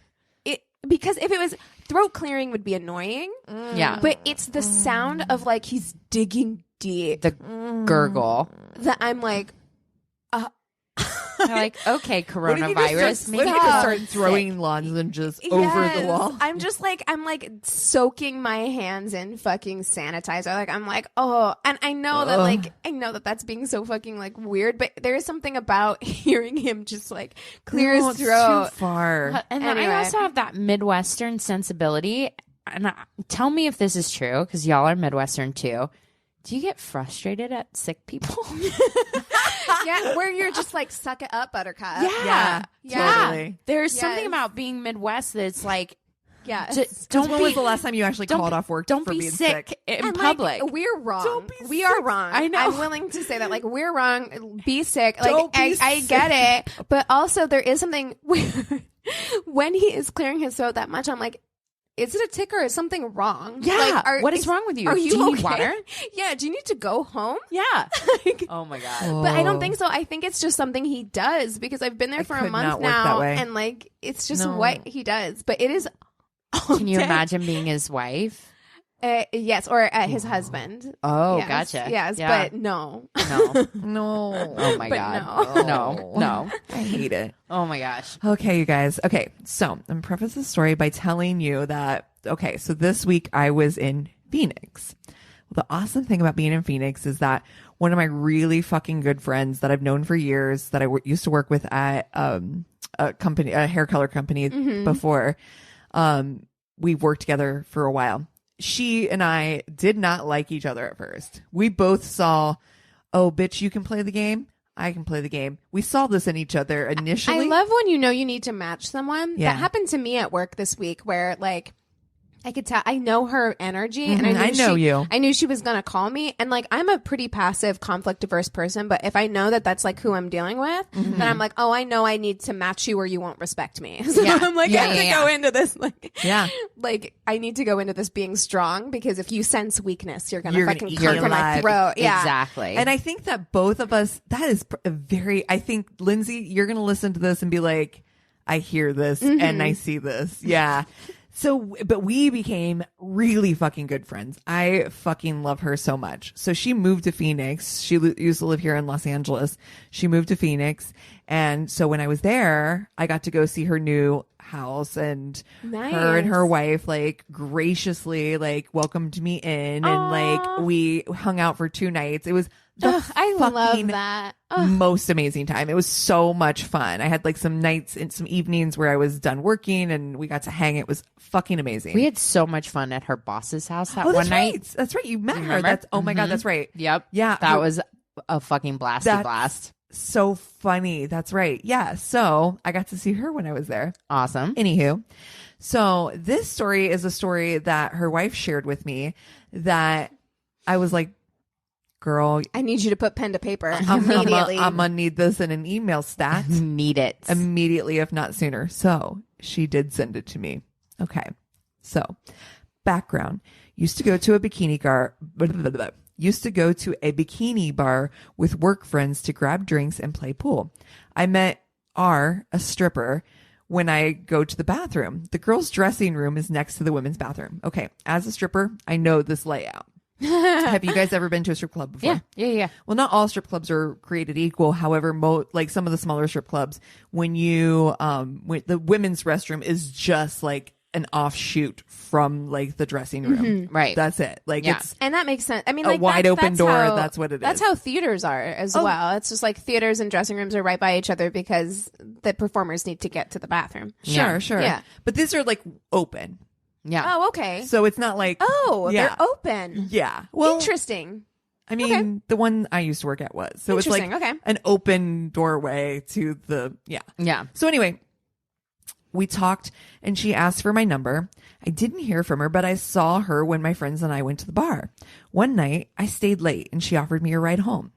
Because if it was throat clearing, would be annoying. Yeah, but it's the sound of like he's digging deep, the gurgle that I'm like. They're like, okay, coronavirus. Maybe you just start throwing lozenges over the wall. I'm like soaking my hands in fucking sanitizer. Like, I'm like, oh, and I know that that's being so fucking like weird, but there is something about hearing him just like clear his throat. It's too far. And then I also have that Midwestern sensibility. And tell me if this is true, because y'all are Midwestern too. Do you get frustrated at sick people? Yeah, where you're just like, suck it up, buttercup. Yeah. Totally. There's something about being Midwest that's like, when was the last time you actually called off work for being sick in public? Like, we're wrong. We are wrong. I know. I'm willing to say that. Like, we're wrong. Be sick. Like, I get it. But also, there is something when he is clearing his throat that much, I'm like, is it a tick or is something wrong? Yeah. Like, what is wrong with you? Are do you okay? need water? Yeah. Do you need to go home? Yeah. Like, oh my God. But I don't think so. I think it's just something he does, because I've been there for a month now, and like, it's just what he does. But it is. Can you imagine being his wife? Yes, or his husband. Oh, yes, gotcha. Yes, yeah. but no. No. Oh my God. No. I hate it. Oh my gosh. Okay, you guys. Okay, so I'm going to preface the story by telling you that, so this week I was in Phoenix. Well, the awesome thing about being in Phoenix is that one of my really fucking good friends that I've known for years, that I used to work with at a hair color company before, we've worked together for a while. She and I did not like each other at first. We both saw, oh, bitch, you can play the game. I can play the game. We saw this in each other initially. I love when you need to match someone. Yeah. That happened to me at work this week, where like, I could tell, I know her energy, and I knew she was going to call me. And like, I'm a pretty passive, conflict averse person, but if I know that that's like who I'm dealing with, then I'm like, oh, I know I need to match you or you won't respect me. So I'm like, I have to go into this. Like, I need to go into this being strong, because if you sense weakness, you're going to fucking conquer my throat. Yeah. Exactly. And I think that both of us, that is I think, Lindsay, you're going to listen to this and be like, I hear this and I see this. Yeah. So, but we became really fucking good friends. I fucking love her so much. So she moved to Phoenix. She used to live here in Los Angeles. She moved to Phoenix. And so when I was there, I got to go see her new house, and her and her wife like graciously like welcomed me in. And like we hung out for 2 nights. It was I love that. Most amazing time. It was so much fun. I had like some nights and some evenings where I was done working and we got to hang. It was fucking amazing. We had so much fun at her boss's house that one night. That's right. You met her. That's oh my God, that's right. Yep. Yeah. That was a fucking blast. So funny. That's right. Yeah. So I got to see her when I was there. Awesome. Anywho, so this story is a story that her wife shared with me that I was like, girl, I need you to put pen to paper immediately. I'm gonna need this in an email stat. Need it immediately, if not sooner. So she did send it to me. Okay. So background: used to go to a bikini bar with work friends to grab drinks and play pool. I met a stripper, when I go to the bathroom. The girls' dressing room is next to the women's bathroom. Okay. As a stripper, I know this layout. Have you guys ever been to a strip club before? Yeah. Well, not all strip clubs are created equal. However, like some of the smaller strip clubs, when the women's restroom is just like an offshoot from like the dressing room. Right. That's it. Like it's and that makes sense. I mean, a like wide open door. That's what it is. That's how theaters are as well. It's just like theaters and dressing rooms are right by each other because the performers need to get to the bathroom. Sure. Yeah. But these are like open. Yeah. Oh, okay. So it's not like they're open. Yeah. Well, interesting. I mean, the one I used to work at was. So it's like an open doorway to the Yeah. So anyway, we talked and she asked for my number. I didn't hear from her, but I saw her when my friends and I went to the bar. One night, I stayed late and she offered me a ride home.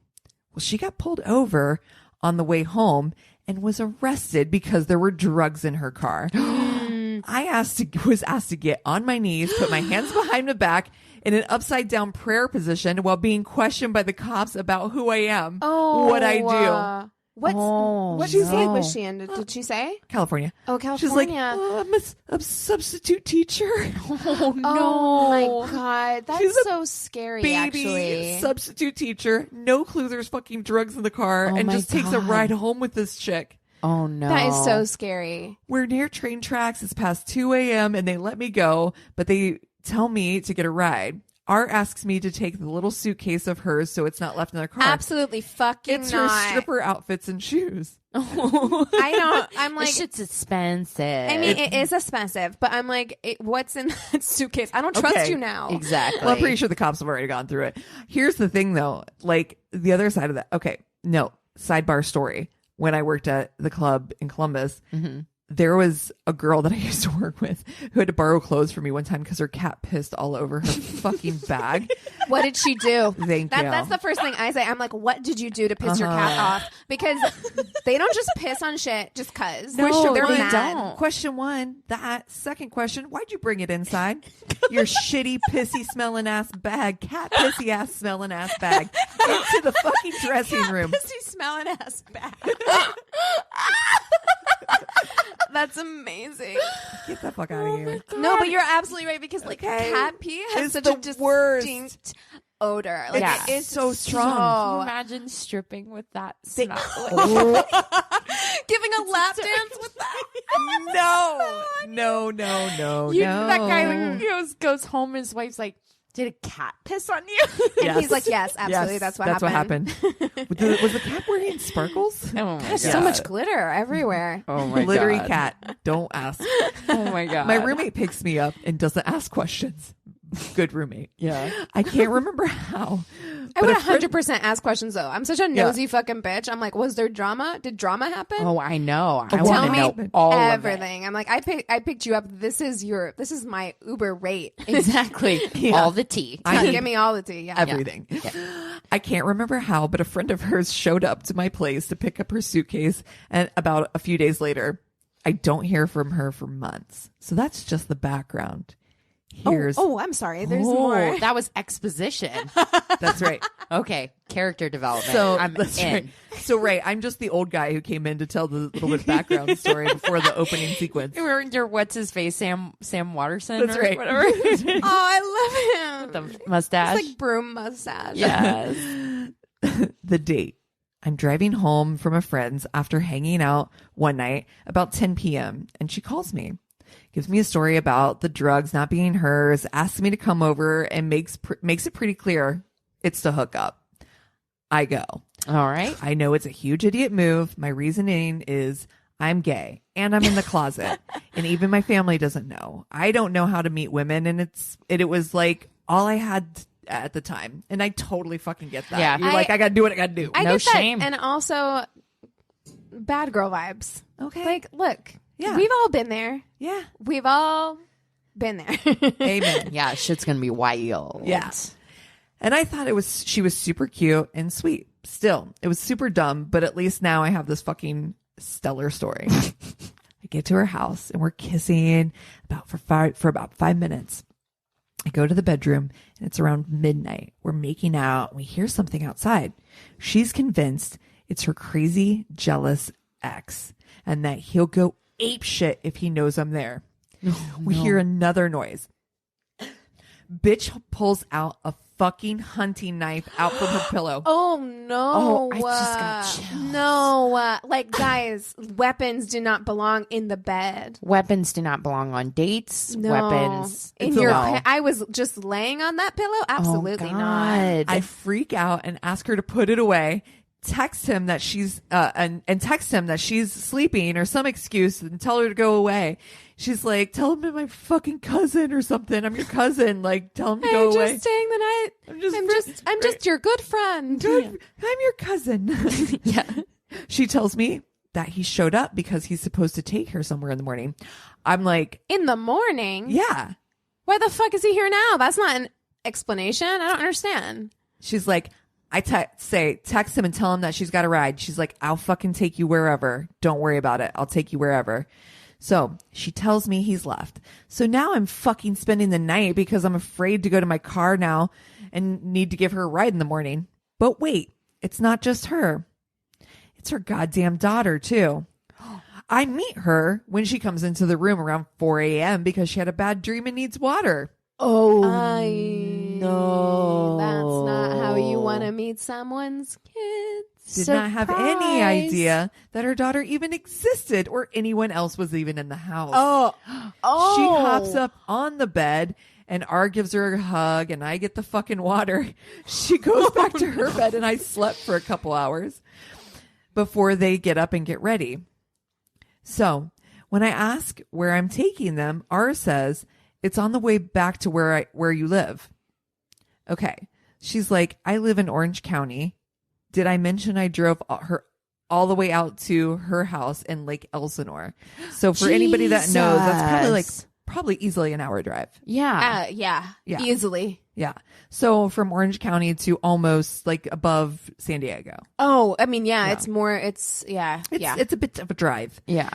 Well, she got pulled over on the way home and was arrested because there were drugs in her car. I was asked to get on my knees, put my hands behind my back in an upside down prayer position while being questioned by the cops about who I am, what I do. What state was she in? Did she say? California. Oh, California. She's like, I'm a substitute teacher. Oh, no. Oh, my God. That's She's so scary, baby actually. substitute teacher. No clue there's fucking drugs in the car and just takes a ride home with this chick. Oh, no. That is so scary. We're near train tracks. It's past 2 a.m. and they let me go, but they tell me to get a ride. Art asks me to take the little suitcase of hers so it's not left in the car. Absolutely fucking It's not. her stripper outfits and shoes. I'm like, this shit's expensive. I mean, it is expensive, but I'm like, what's in that suitcase? I don't trust you now. Exactly. Well, I'm pretty sure the cops have already gone through it. Here's the thing, though. Like, the other side of that. Okay, no. Sidebar story. When I worked at the club in Columbus, there was a girl that I used to work with who had to borrow clothes from me one time because her cat pissed all over her fucking bag. What did she do? Thank you. That's the first thing I say. I'm like, what did you do to piss your cat off? Because they don't just piss on shit just because. No, they're they mad. don't. Question one. That second question. Why'd you bring it inside? Your shitty, pissy smelling ass bag. Cat pissy ass smelling ass bag. Into the fucking dressing room. Pissy smelling ass bag. That's amazing. Get the fuck out of here. No, but you're absolutely right because like cat pee has such a distinct odor. Like it is so strong. Can you imagine stripping with that smell? Giving a lap dance with that. No. That guy goes home and his wife's like, did a cat piss on you? And he's like, yes, absolutely. That's what happened. Was the cat wearing sparkles? Oh my God. So much glitter everywhere. Oh my God. Glittery cat. Don't ask. Oh my God. My roommate picks me up and doesn't ask questions. Good roommate. Yeah. I can't remember how. I would 100% ask questions though. I'm such a nosy fucking bitch. I'm like, was there drama? Did drama happen? Oh, I know. I Tell want to me know all everything. I'm like, I picked you up. This is my Uber rate. of it. Exactly. All the tea. Give me all the tea. Yeah. Everything. Yeah. I can't remember how, but a friend of hers showed up to my place to pick up her suitcase, and about a few days later, I don't hear from her for months. So that's just the background. I'm sorry. There's more. That was exposition. That's right. Okay. Character development. So I'm that's in. right. So I'm just the old guy who came in to tell the little bit background story before the opening sequence. Your what's his face, Sam Watterson. That's or right. Whatever. Oh, I love him. The mustache. It's like broom mustache. Yes. The date. I'm driving home from a friend's after hanging out one night about 10 p.m. and she calls me. Gives me a story about the drugs not being hers, asks me to come over, and makes it pretty clear it's to hook up. I go. All right. I know it's a huge idiot move. My reasoning is I'm gay and I'm in the closet, and even my family doesn't know. I don't know how to meet women, and it was like all I had at the time, and I totally fucking get that. Yeah. You're like, I gotta do what I gotta do. I No get that. shame. And also, bad girl vibes. Okay. Like, look. Yeah. We've all been there. Yeah. We've all been there. Amen. Yeah, shit's gonna be wild. Yes. And I thought she was super cute and sweet. Still, it was super dumb, but at least now I have this fucking stellar story. I get to her house and we're kissing for about 5 minutes. I go to the bedroom and it's around midnight. We're making out and we hear something outside. She's convinced it's her crazy, jealous ex and that he'll go ape shit if he knows I'm there. We hear another noise. Bitch pulls out a fucking hunting knife out from her pillow. Oh no! I just got chills. No, like guys, weapons do not belong in the bed. Weapons do not belong on dates. No. Weapons in your. I was just laying on that pillow. Absolutely not. I freak out and ask her to put it away. Text him that she's and text him that she's sleeping or some excuse and tell her to go away. She's like, tell him I'm my fucking cousin or something. I'm your cousin. Like, tell him to go away. I'm just staying the night. I'm just your good friend. Good. Yeah. I'm your cousin. Yeah. She tells me that he showed up because he's supposed to take her somewhere in the morning. I'm like, in the morning? Yeah. Why the fuck is he here now? That's not an explanation. I don't understand. She's like, I text him and tell him that she's got a ride. She's like, I'll fucking take you wherever. Don't worry about it. I'll take you wherever. So she tells me he's left. So now I'm fucking spending the night because I'm afraid to go to my car now and need to give her a ride in the morning. But wait, it's not just her. It's her goddamn daughter too. I meet her when she comes into the room around 4 a.m. because she had a bad dream and needs water. Oh, no. That's not how you want to meet someone's kids. Did not have any idea that her daughter even existed or anyone else was even in the house. Oh. She hops up on the bed and R gives her a hug and I get the fucking water. She goes back to her bed and I slept for a couple hours before they get up and get ready. So when I ask where I'm taking them, R says, it's on the way back to where you live. Okay. She's like, I live in Orange County. Did I mention I drove her all the way out to her house in Lake Elsinore? So for anybody that knows, that's probably easily an hour drive. Yeah. Yeah. Easily. Yeah. So from Orange County to almost like above San Diego. Oh, I mean, yeah. It's more, it's a bit of a drive. Yeah.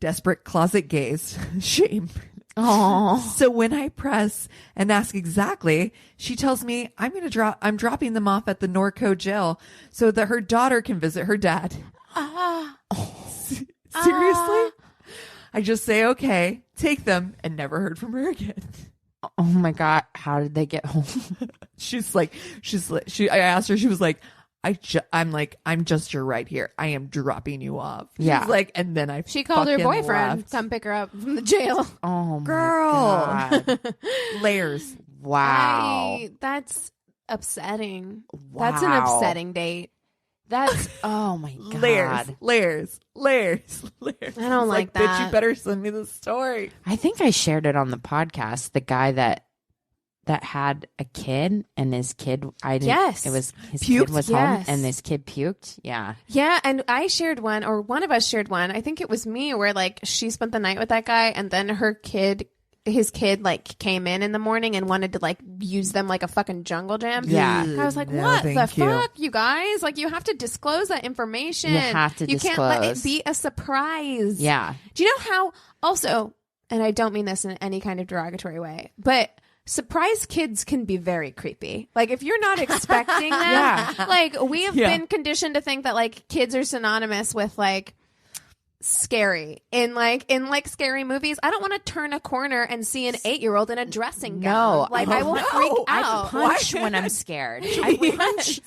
Desperate closet gaze. Shame. Oh. So when I press and ask exactly, she tells me I'm dropping them off at the Norco jail so that her daughter can visit her dad. Seriously? I just say, okay, take them, and never heard from her again. Oh my God. How did they get home? I asked her, she was like, I'm just your ride here. I am dropping you off. Yeah. She's like, and then she called her boyfriend left. come pick her up from the jail. Oh my Girl. God. Layers. Wow. That's upsetting. Wow. That's an upsetting date. That's, oh my God. Layers. I don't like that. Bitch, you better send me the story. I think I shared it on the podcast. The guy that had a kid and his kid, yes. It was his puked, kid was home and this kid puked. Yeah. Yeah. And I shared one, or one of us shared one. I think it was me, where like she spent the night with that guy and then his kid like came in the morning and wanted to like use them like a fucking jungle gym. Yeah. I was like, what the fuck, you guys? Like, you have to disclose that information. You have to disclose. You can't let it be a surprise. Yeah. Do you know how also, and I don't mean this in any kind of derogatory way, but surprise kids can be very creepy. Like, if you're not expecting them, like we have been conditioned to think that like kids are synonymous with like scary in scary movies. I don't want to turn a corner and see an 8-year-old in a dressing gown. Like, I will freak out. I punch when I'm scared. I punch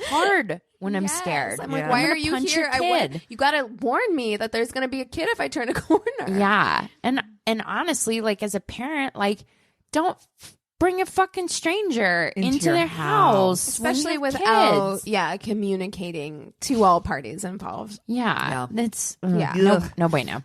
hard when I'm scared. I'm like, why are you here? You got to warn me that there's going to be a kid if I turn a corner. Yeah. And honestly, like, as a parent, like, don't bring a fucking stranger into their house, especially without communicating to all parties involved. Yeah. That's no bueno.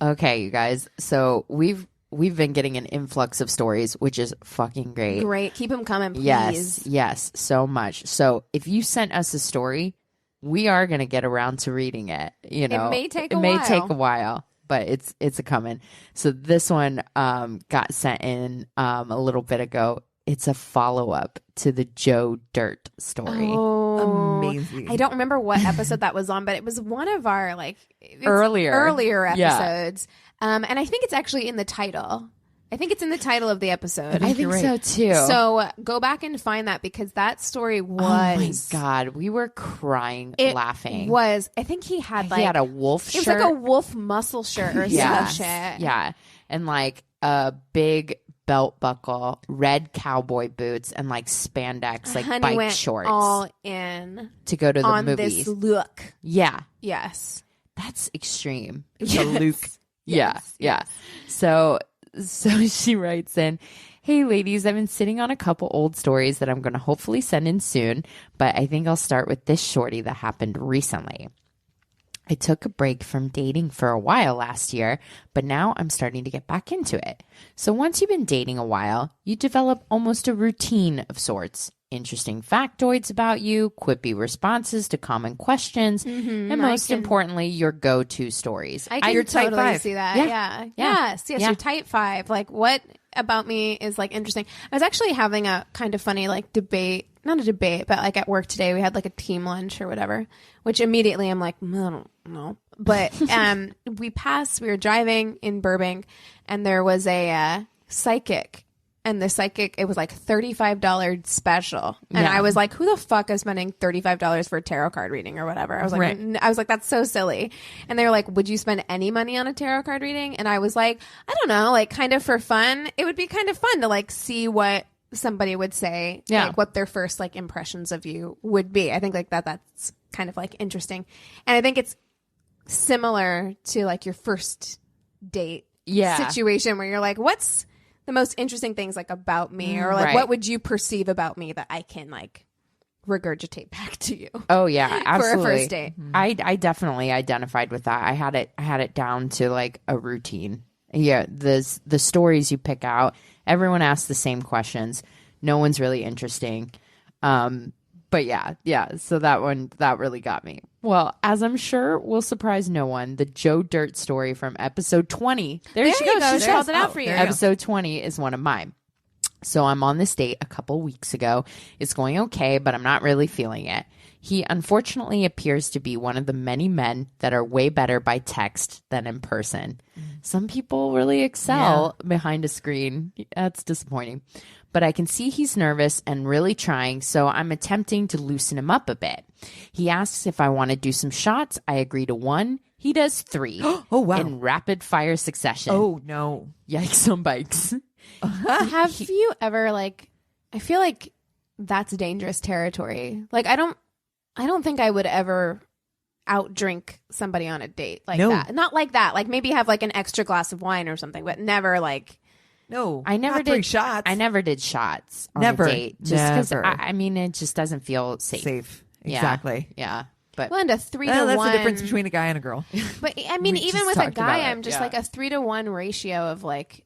Okay, you guys. So we've been getting an influx of stories, which is fucking great. Great. Keep them coming, please. Yes, so much. So if you sent us a story, we are going to get around to reading it. You know, it may take a while. But it's a coming. So this one got sent in a little bit ago. It's a follow-up to the Joe Dirt story. Oh, amazing. I don't remember what episode that was on, but it was one of our earlier episodes. Yeah. And I think it's actually in the title. I think it's in the title of the episode. I think so too. So go back and find that, because that story was... Oh my God. We were crying, laughing. I think he had a wolf shirt. It was like a wolf muscle shirt or some shit. Yeah. And like a big belt buckle, red cowboy boots, and like spandex, like Honey bike went shorts all in to go to the on movies. this look. Yeah. Yes. That's extreme. It's a Luke. Yeah. So she writes in, "Hey ladies, I've been sitting on a couple old stories that I'm going to hopefully send in soon, but I think I'll start with this shorty that happened recently. I took a break from dating for a while last year, but now I'm starting to get back into it. So once you've been dating a while, you develop almost a routine of sorts. Interesting factoids about you, quippy responses to common questions, and most importantly, your go-to stories." I can Your type totally 5. see that. Yeah. Yes, Yeah. your type 5. Like, what about me is like interesting. I was actually having a kind of funny like debate, not a debate, but like at work today we had like a team lunch or whatever, which immediately I'm like, I don't know. But we were driving in Burbank and there was a psychic. And the psychic, it was like $35 special. And I was like, who the fuck is spending $35 for a tarot card reading or whatever? I was like, that's so silly. And they were like, would you spend any money on a tarot card reading? And I was like, I don't know, like kind of for fun. It would be kind of fun to like see what somebody would say, like what their first like impressions of you would be. I think like that's kind of like interesting. And I think it's similar to like your first date situation where you're like, what's the most interesting things like about me, or like what would you perceive about me that I can like regurgitate back to you? Oh yeah, absolutely. For a first date. I definitely identified with that. I had it down to like a routine. Yeah, the stories you pick out, everyone asks the same questions. No one's really interesting. But yeah. So that really got me. Well, as I'm sure will surprise no one, the Joe Dirt story from episode 20. There she goes. She called it out for you. Episode 20 is one of mine. So I'm on this date a couple weeks ago. It's going okay, but I'm not really feeling it. He unfortunately appears to be one of the many men that are way better by text than in person. Some people really excel behind a screen. That's disappointing. But I can see he's nervous and really trying, so I'm attempting to loosen him up a bit. He asks if I want to do some shots. I agree to 1. He does 3. Oh, wow. In rapid fire succession. Oh, no. Yikes on bikes. Have you ever like, I feel like that's dangerous territory. Like I don't think I would ever outdrink somebody on a date like that. Not like that. Like maybe have like an extra glass of wine or something, but never like. No, I never did 3 shots. I never did shots on Never. a date. Just because I mean, it just doesn't feel safe. Exactly. Yeah. But well, and a 3 to 1. That's the difference between a guy and a girl. But I mean, even with a guy, I'm just yeah. like a 3 to 1 ratio of like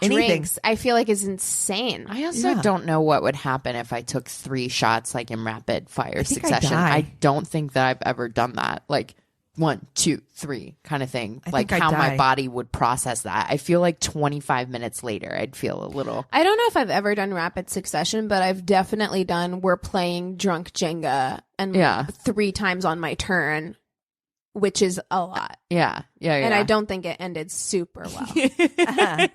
Anything. drinks. I feel like is insane. I also don't know what would happen if I took 3 shots like in rapid fire succession. I don't think that I've ever done that. Like 1, 2, 3 kind of thing. Like how my body would process that. I feel like 25 minutes later, I'd feel a little. I don't know if I've ever done rapid succession, but I've definitely done we're playing drunk Jenga and 3 times on my turn, which is a lot. Yeah. And I don't think it ended super well.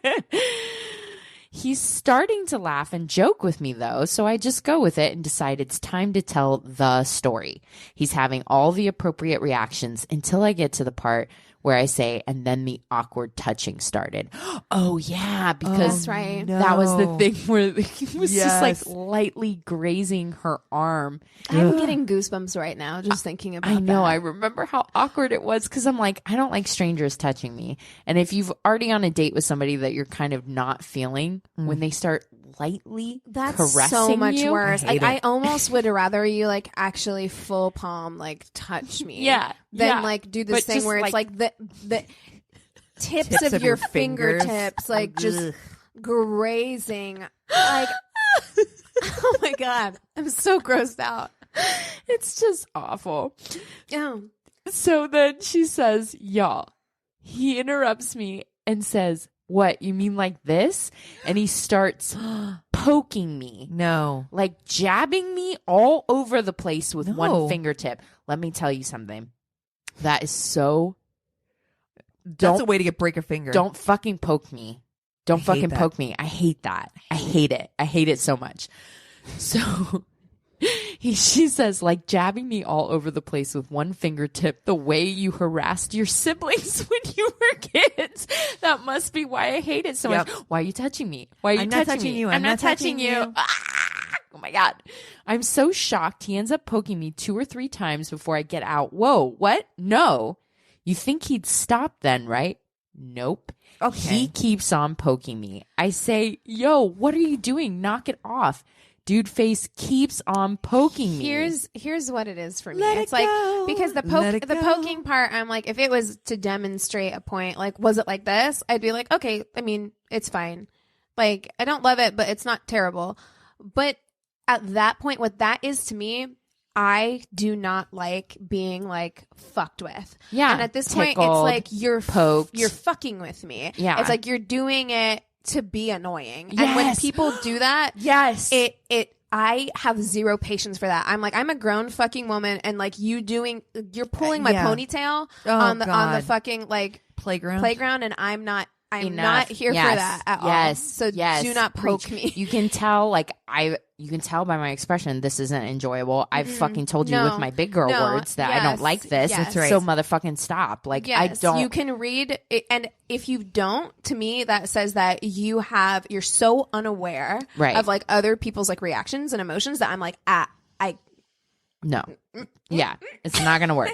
He's starting to laugh and joke with me, though, so I just go with it and decide it's time to tell the story. He's having all the appropriate reactions until I get to the part where I say, and then the awkward touching started. Oh, yeah, because that's right. That was the thing where he was just like lightly grazing her arm. I'm getting goosebumps right now just thinking about that. I know. I remember how awkward it was because I'm like, I don't like strangers touching me. And if you've already on a date with somebody that you're kind of not feeling, when they start lightly caressing so much you, worse. I almost would rather you like actually full palm like touch me. Than like do this thing where it's like the tips of your fingertips like just grazing. Like oh my God. I'm so grossed out. It's just awful. Yeah. So then she says, y'all, he interrupts me and says, what, you mean like this? And he starts poking me. No. Like jabbing me all over the place with one fingertip. Let me tell you something. That is so... That's a way to break a finger. Don't fucking poke me. Don't fucking poke me. I hate that. I hate it. I hate it so much. So... She says, like jabbing me all over the place with one fingertip, the way you harassed your siblings when you were kids. That must be why I hate it so much. Why are you touching me? Why are you touching me? I'm not touching you. Ah! Oh my God. I'm so shocked. He ends up poking me 2 or 3 times before I get out. Whoa, what? No. You think he'd stop then, right? Nope. Okay. He keeps on poking me. I say, yo, what are you doing? Knock it off. Dude face keeps on poking me. Here's what it is for me. It's like, because the poking part, I'm like, if it was to demonstrate a point, like, was it like this? I'd be like, okay, I mean, it's fine. Like, I don't love it, but it's not terrible. But at that point, what that is to me, I do not like being like fucked with. Yeah. And at this point, it's like you're fucking with me. Yeah. It's like you're doing it to be annoying. Yes. And when people do that, I have zero patience for that. I'm like, I'm a grown fucking woman, and like you're pulling my ponytail on the fucking like playground, and I'm not here for that at all. So do not poke me. You can tell, you can tell by my expression, this isn't enjoyable. I've fucking told you with my big girl words that I don't like this. That's right. So motherfucking stop. Like, I don't. You can read it, and if you don't, to me, that says that you're so unaware of like other people's like reactions and emotions that I'm like, no. Yeah. It's not going to work.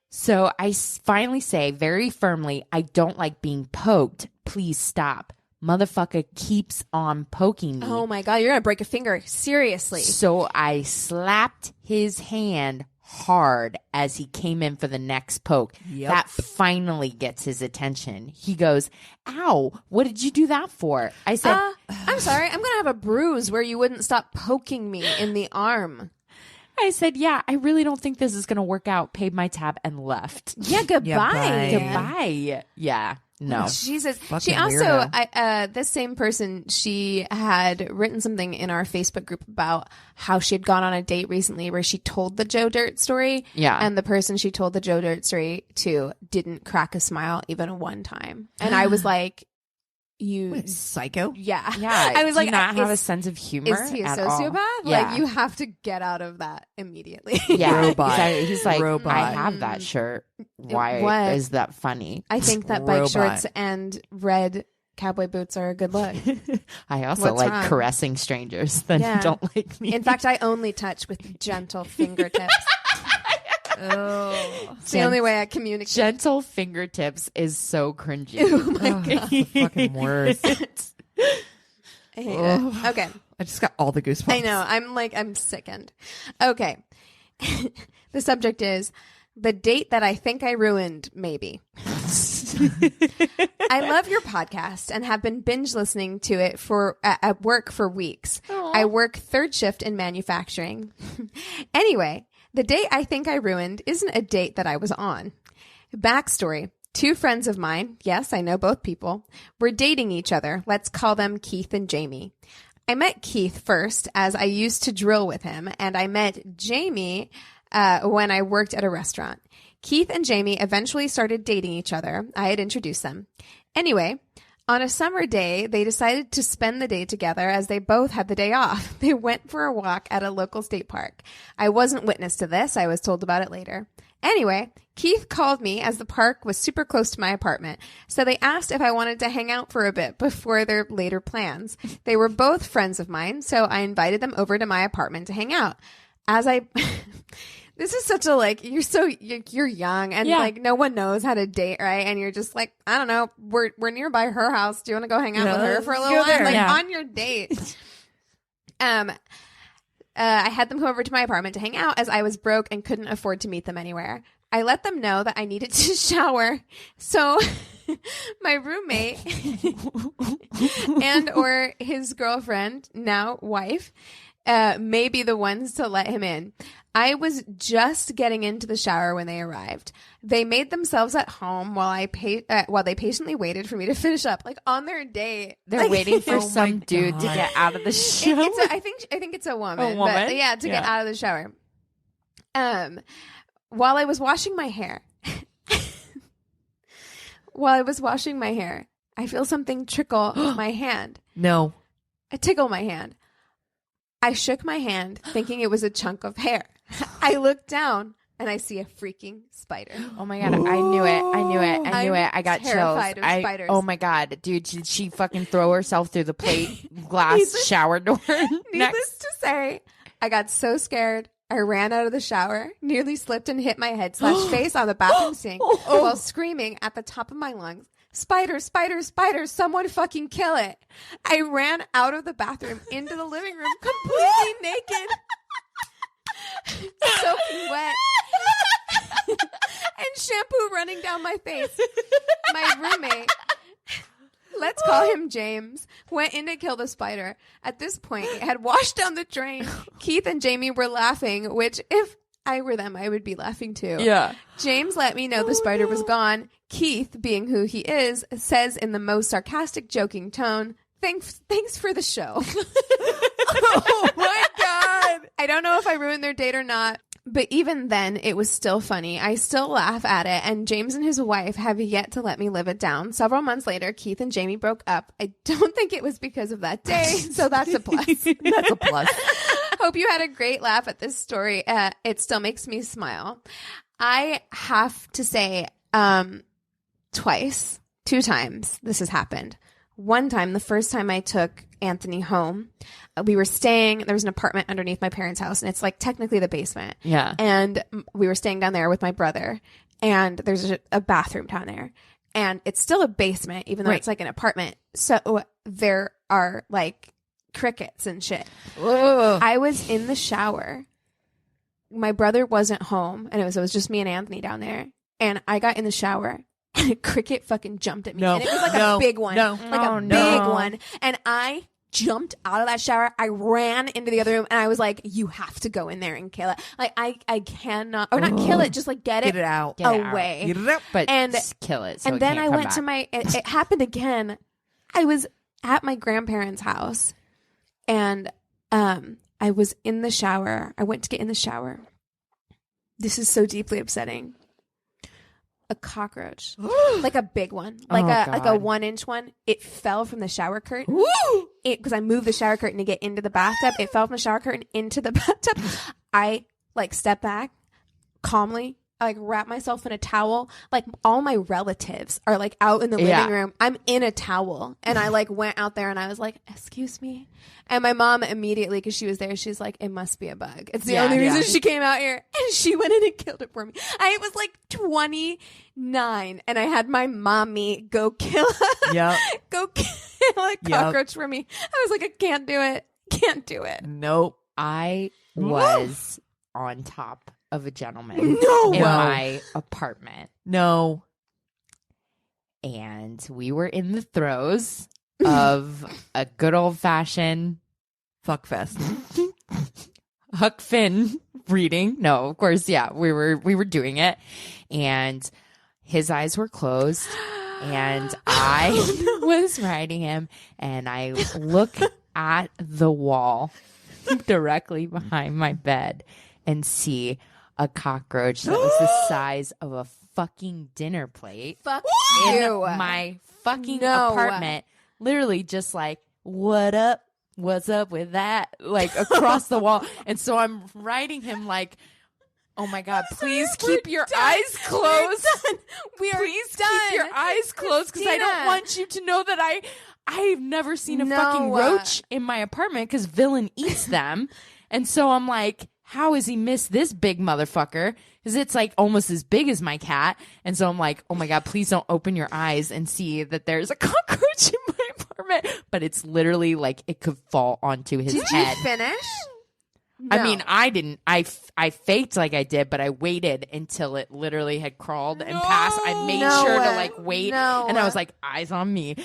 So I finally say very firmly, I don't like being poked. Please stop. Motherfucker keeps on poking me. Oh my God, you're going to break a finger. Seriously. So I slapped his hand hard as he came in for the next poke. Yep. That finally gets his attention. He goes, ow, what did you do that for? I said, I'm sorry, I'm going to have a bruise where you wouldn't stop poking me in the arm. I said, yeah, I really don't think this is going to work out. Paid my tab and left. Yeah, goodbye. Goodbye. Yeah. No. Jesus. Fucking she also, this same person, she had written something in our Facebook group about how she had gone on a date recently where she told the Joe Dirt story. Yeah. And the person she told the Joe Dirt story to didn't crack a smile even one time. And I was like, psycho? Yeah. I was like, not have a sense of humor. Is he a sociopath? Like, you have to get out of that immediately. Yeah. Robot. He's like, robot. I have that shirt. Why is that funny? I think that bike shorts and red cowboy boots are a good look. I also like caressing strangers that don't like me. In fact, I only touch with gentle fingertips. It's the only way I communicate. Gentle fingertips is so cringy. Oh my God. That's the fucking worst. I hate it. Okay. I just got all the goosebumps. I know. I'm sickened. Okay. The subject is the date that I think I ruined, maybe. I love your podcast and have been binge listening to it at work for weeks. Aww. I work third shift in manufacturing. Anyway, the date I think I ruined isn't a date that I was on. Backstory. 2 friends of mine, yes, I know both people, were dating each other. Let's call them Keith and Jamie. I met Keith first as I used to drill with him, and I met Jamie when I worked at a restaurant. Keith and Jamie eventually started dating each other. I had introduced them. Anyway, on a summer day, they decided to spend the day together as they both had the day off. They went for a walk at a local state park. I wasn't witness to this. I was told about it later. Anyway, Keith called me as the park was super close to my apartment, so they asked if I wanted to hang out for a bit before their later plans. They were both friends of mine, so I invited them over to my apartment to hang out. This is such a, you're young and no one knows how to date, right? And you're just like, I don't know, we're nearby her house. Do you want to go hang out with her for a little while? On your date. I had them come over to my apartment to hang out as I was broke and couldn't afford to meet them anywhere. I let them know that I needed to shower. So my roommate and or his girlfriend, now wife, may be the ones to let him in. I was just getting into the shower when they arrived. They made themselves at home while they patiently waited for me to finish up. Like on their date, they're waiting for some dude to get out of the shower. I think it's a woman. But to get out of the shower. While I was washing my hair, I feel something trickle my hand. No, I tickle my hand. I shook my hand thinking it was a chunk of hair. I looked down and I see a freaking spider. Oh my God. I knew it. I got terrified chills. of spiders. Oh my God. Dude, did she fucking throw herself through the plate glass shower door? Needless to say, I got so scared. I ran out of the shower, nearly slipped and hit my head / face on the bathroom sink while screaming at the top of my lungs, "Spider, spider, spider, someone fucking kill it." I ran out of the bathroom into the living room completely naked, soaking wet, and shampoo running down my face. My roommate, let's call him James, went in to kill the spider. At this point, it had washed down the drain. Keith and Jamie were laughing, which if I were them, I would be laughing too. Yeah. James let me know the spider was gone. Keith, being who he is, says in the most sarcastic, joking tone, Thanks for the show. Oh my God. I don't know if I ruined their date or not, but even then, it was still funny. I still laugh at it, and James and his wife have yet to let me live it down. Several months later, Keith and Jamie broke up. I don't think it was because of that day, so that's a plus. That's a plus. Hope you had a great laugh at this story. It still makes me smile. I have to say, 2 times this has happened. One time, the first time I took Anthony home, we were staying, there was an apartment underneath my parents' house, and it's like technically the basement. Yeah. And we were staying down there with my brother, and there's a bathroom down there, and it's still a basement, even though it's like an apartment. So there are like crickets and shit. Whoa. I was in the shower. My brother wasn't home, and it was just me and Anthony down there. And I got in the shower, and a cricket fucking jumped at me. And it was like a big one. Big one. And I jumped out of that shower. I ran into the other room, and I was like, you have to go in there and kill it. Like, I cannot, or not kill it, just like get it out. away. Get it out. But And- just kill it. So And it then can't I come went back. to it happened again. I was at my grandparents' house, and I was in the shower. I went to get in the shower. This is so deeply upsetting. A cockroach, like a big one, like a 1-inch one. It fell from the shower curtain. Because I moved the shower curtain to get into the bathtub. It fell from the shower curtain into the bathtub. I like stepped back calmly. I like wrap myself in a towel. Like all my relatives are like out in the living room. I'm in a towel, and I like went out there and I was like, "Excuse me." And my mom immediately, because she was there, she's like, "It must be a bug." It's the only reason she came out here, and she went in and killed it for me. I was like 29, and I had my mommy go kill a cockroach for me. I was like, I can't do it. Can't do it. Nope. I was on top of a gentleman in my apartment. No. And we were in the throes of a good old fashioned Fuck fest. Huck Finn reading. No, of course, yeah, we were doing it, and his eyes were closed, and I was riding him, and I look at the wall directly behind my bed and see a cockroach that was the size of a fucking dinner plate. Fuck in you. my fucking apartment. Literally just like, what up? What's up with that? Like across the wall. And so I'm writing him like, oh my God, please keep your eyes closed. Please keep your eyes closed, because I don't want you to know that I've never seen a fucking roach in my apartment, because Villain eats them. And so I'm like, how has he missed this big motherfucker? Because it's like almost as big as my cat. And so I'm like, oh my God, please don't open your eyes and see that there's a cockroach in my apartment. But it's literally like it could fall onto his head. Did you finish? I mean, I didn't. I faked like I did, but I waited until it literally had crawled and passed. I made sure to like wait, and I was like, eyes on me.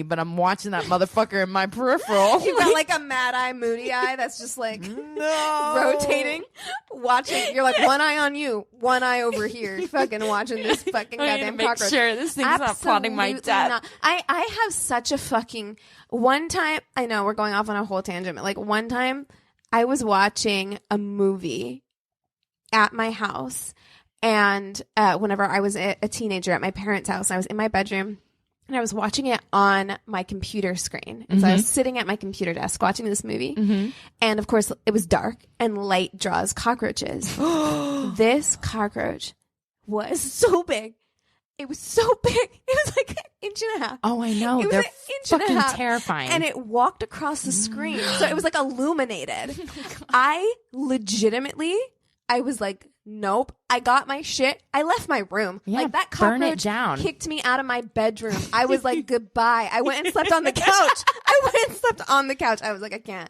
But I'm watching that motherfucker in my peripheral. You got like a mad eye, moody eye that's just like rotating, watching. You're like, one eye on you, one eye over here, fucking watching this fucking goddamn make cockroach. Sure this thing's not plotting my death. Not. I have such a fucking one time. I know we're going off on a whole tangent, but like one time, I was watching a movie at my house, and whenever I was a teenager at my parents' house, I was in my bedroom, and I was watching it on my computer screen. And so I was sitting at my computer desk watching this movie. And of course, it was dark and light draws cockroaches. This cockroach was so big. It was so big. It was like an inch and a half. Oh, I know. They're fucking terrifying. And it walked across the screen. So it was like illuminated. I was like, nope. I got my shit. I left my room. Yeah, like that burn it cockroach down. kicked me out of my bedroom. I was like, goodbye. I went and slept on the couch. I was like, I can't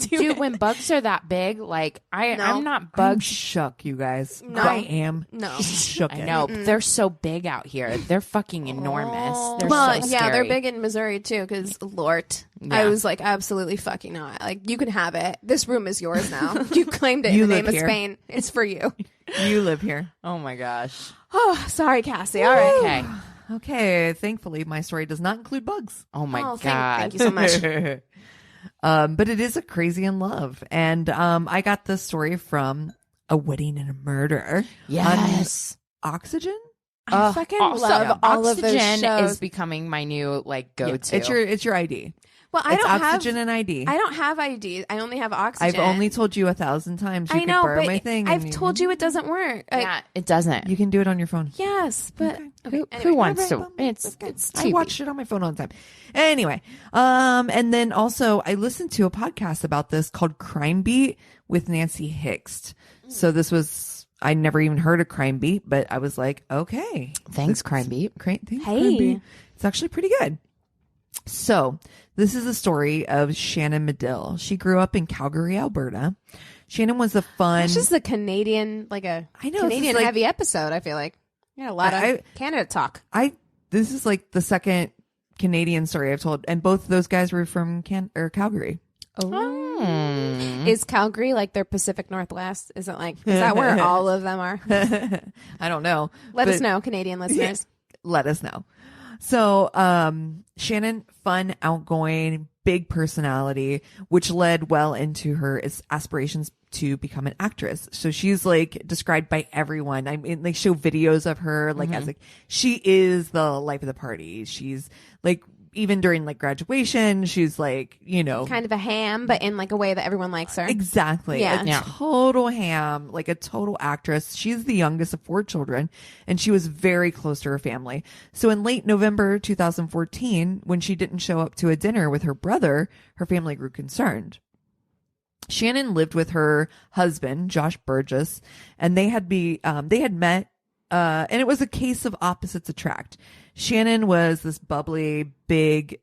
do it. Dude, when bugs are that big, like I'm not bug shook, you guys. No. I am shook. I know. They're so big out here. They're fucking enormous. They're so scary. They're big in Missouri too, because Lord. Yeah. I was like, absolutely fucking not. Like, you can have it. This room is yours now. You claimed it in the name of Spain. It's for you. You live here. Oh my gosh. Oh, sorry, Cassie. All right. Okay. Thankfully, my story does not include bugs. Oh my God. Thank you so much. But it is a crazy in love. And I got this story from A Wedding and a Murder. Yes. On Oxygen. I fucking love all of those shows. Oxygen is becoming my new go-to. It's your ID. Well, it's Oxygen and ID. I don't have ID. I only have Oxygen. I've only told you 1,000 times. You can borrow my thing. I've told you it doesn't work. Yeah, it doesn't. You can do it on your phone. Yes, but anyway, who wants to? It's TV. I watch it on my phone all the time. Anyway, and then also I listened to a podcast about this called Crime Beat with Nancy Hixt. So this was, I never even heard of Crime Beat, but I was like, okay, thanks, Crime Beat. Crime Beat. It's actually pretty good. So this is a story of Shannon Medill. She grew up in Calgary, Alberta. Shannon was a fun. This is a Canadian, Canadian heavy episode. I feel like a lot of Canada talk. This is like the second Canadian story I've told, and both of those guys were from Calgary. Oh. Is Calgary like their Pacific Northwest? Is that where all of them are? I don't know. Let us know, Canadian listeners. Let us know. So, Shannon, fun, outgoing, big personality, which led well into her aspirations to become an actress. So she's like described by everyone. I mean, they show videos of her as she is the life of the party. She's like, even during like graduation, she's like, kind of a ham, but in like a way that everyone likes her. Exactly. Yeah. Total ham, like a total actress. She's the youngest of 4 children, and she was very close to her family. So in late November 2014, when she didn't show up to a dinner with her brother, her family grew concerned. Shannon lived with her husband, Josh Burgess, and they had met, and it was a case of opposites attract. Shannon was this bubbly, big,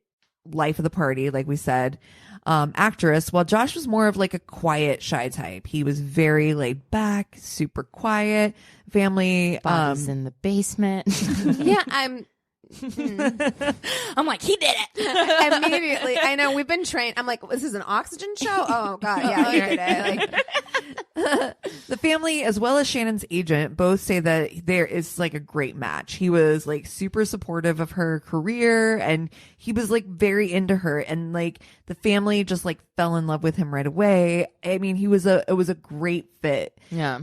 life of the party, like we said, actress, while Josh was more of like a quiet, shy type. He was very laid back, super quiet, family. Bodies in the basement. Yeah, I'm like, he did it immediately. I know, we've been trained. I'm like, this is an Oxygen show. Oh God, yeah, he did it. The family, as well as Shannon's agent, both say that there is like a great match. He was like super supportive of her career, and he was like very into her, and like the family just like fell in love with him right away. I mean, it was a great fit. Yeah.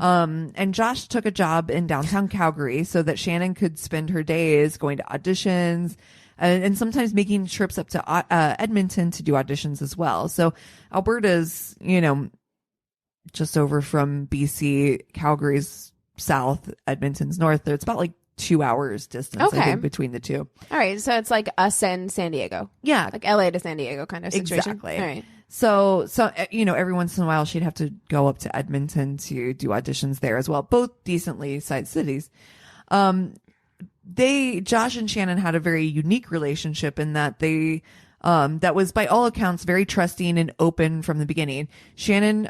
And Josh took a job in downtown Calgary so that Shannon could spend her days going to auditions and sometimes making trips up to Edmonton to do auditions as well. So Alberta's, just over from BC, Calgary's south, Edmonton's north. It's about like 2 hours distance, I think, between the two. All right. So it's like us and San Diego. Yeah. Like LA to San Diego kind of situation. Exactly. All right. So, every once in a while she'd have to go up to Edmonton to do auditions there as well. Both decently sized cities. Josh and Shannon had a very unique relationship in that that was by all accounts very trusting and open from the beginning. Shannon,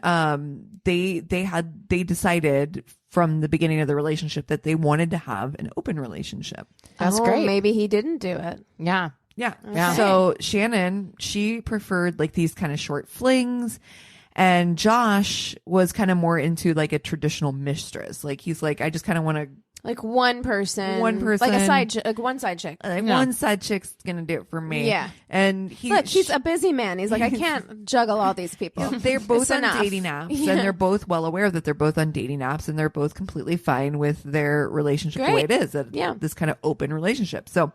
they decided from the beginning of the relationship that they wanted to have an open relationship. That's great. Maybe he didn't do it. Yeah. Yeah. Okay. So Shannon, she preferred like these kind of short flings, and Josh was kind of more into like a traditional mistress. Like he's like, I just kind of want to Like one person, like one side chick. One side chick's gonna do it for me. Yeah. And he's a busy man. He's like, I can't juggle all these people. They're both on dating apps, and they're both well aware that they're both on dating apps, and they're both completely fine with their relationship the way it is. This kind of open relationship. So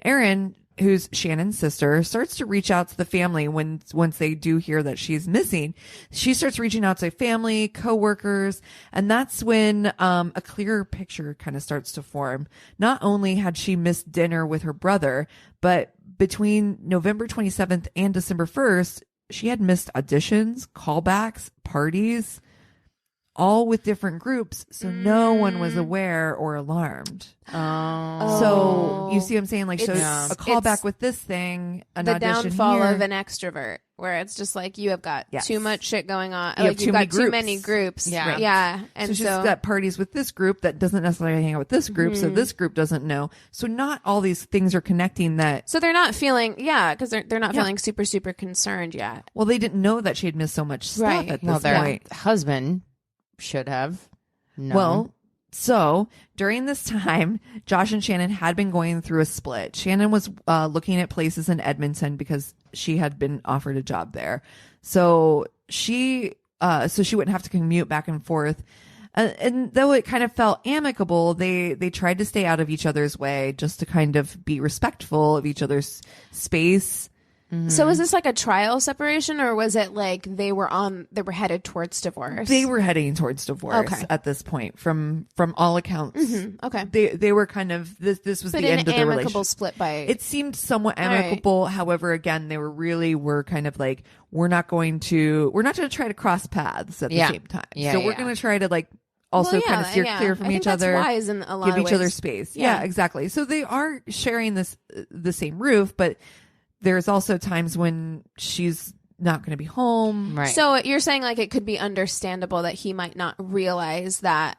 Erin, who's Shannon's sister, starts to reach out to the family once they do hear that she's missing. She starts reaching out to family, coworkers, and that's when a clearer picture kind of starts to form. Not only had she missed dinner with her brother, but between November 27th and December 1st, she had missed auditions, callbacks, parties, all with different groups, so no one was aware or alarmed. So you see what I'm saying? Like, so a callback with this thing, an audition downfall here. of an extrovert, where it's just like you have got too much shit going on. You've got too many groups. Yeah. And so she's got parties with this group that doesn't necessarily hang out with this group, so this group doesn't know. So not all these things are connecting that. So they're not feeling, because they're not feeling super, super concerned yet. Well, they didn't know that she had missed so much stuff at this point. Their husband should have known. Well, so during this time, Josh and Shannon had been going through a split. Shannon was looking at places in Edmonton because she had been offered a job there. So she wouldn't have to commute back and forth. And though it kind of felt amicable, they tried to stay out of each other's way just to kind of be respectful of each other's space. Mm-hmm. So was this like a trial separation, or was it like they were headed towards divorce? They were heading towards divorce at this point, from all accounts. Mm-hmm. Okay. They were kind of this was the end of the relationship. Split by it seemed somewhat amicable. Right. However, again, they were kind of like, we're not going to try to cross paths at the same time. So we're going to try to like also kind of steer clear from each other, wise in a lot give of each ways. other space. Yeah, exactly. So they are sharing the same roof, but there's also times when she's not going to be home. Right. So you're saying like it could be understandable that he might not realize that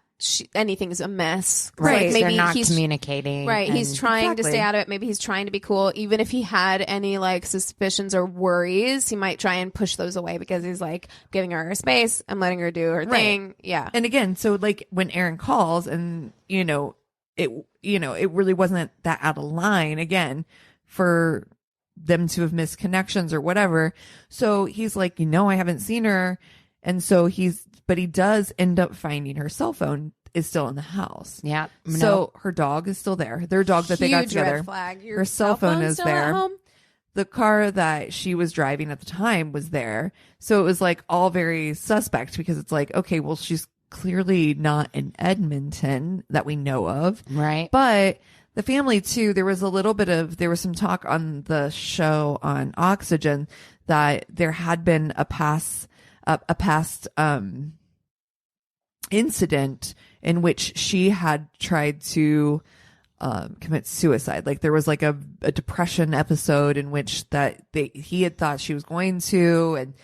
anything's amiss. Right. Like maybe they're not communicating. Right. He's trying to stay out of it. Maybe he's trying to be cool. Even if he had any like suspicions or worries, he might try and push those away because he's like giving her space. I'm letting her do her thing. Yeah. And again, so like when Erin calls and, it really wasn't that out of line again for them to have missed connections or whatever. So he's like, I haven't seen her. And so but he does end up finding her cell phone is still in the house. Yeah. So her dog is still there. Their dog that they got together. Red flag. Her cell phone is there. The car that she was driving at the time was there. So it was like all very suspect because it's like, okay, well, she's clearly not in Edmonton that we know of. Right. But the family too, there was some talk on the show on Oxygen that there had been a past incident in which she had tried to commit suicide. Like there was like a depression episode in which he had thought she was going to, and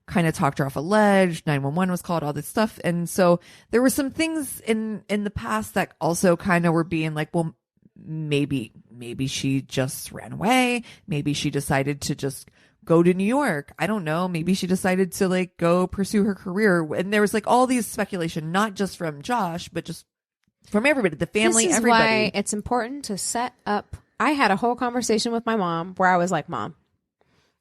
kind of talked her off a ledge. 911 was called, all this stuff. And so there were some things in the past that also kind of were being like, well, maybe she just ran away. Maybe she decided to just go to New York. I don't know. Maybe she decided to like go pursue her career. And there was like all these speculation, not just from Josh, but just from everybody, the family, this is everybody. Why it's important to set up. I had a whole conversation with my mom where I was like, Mom,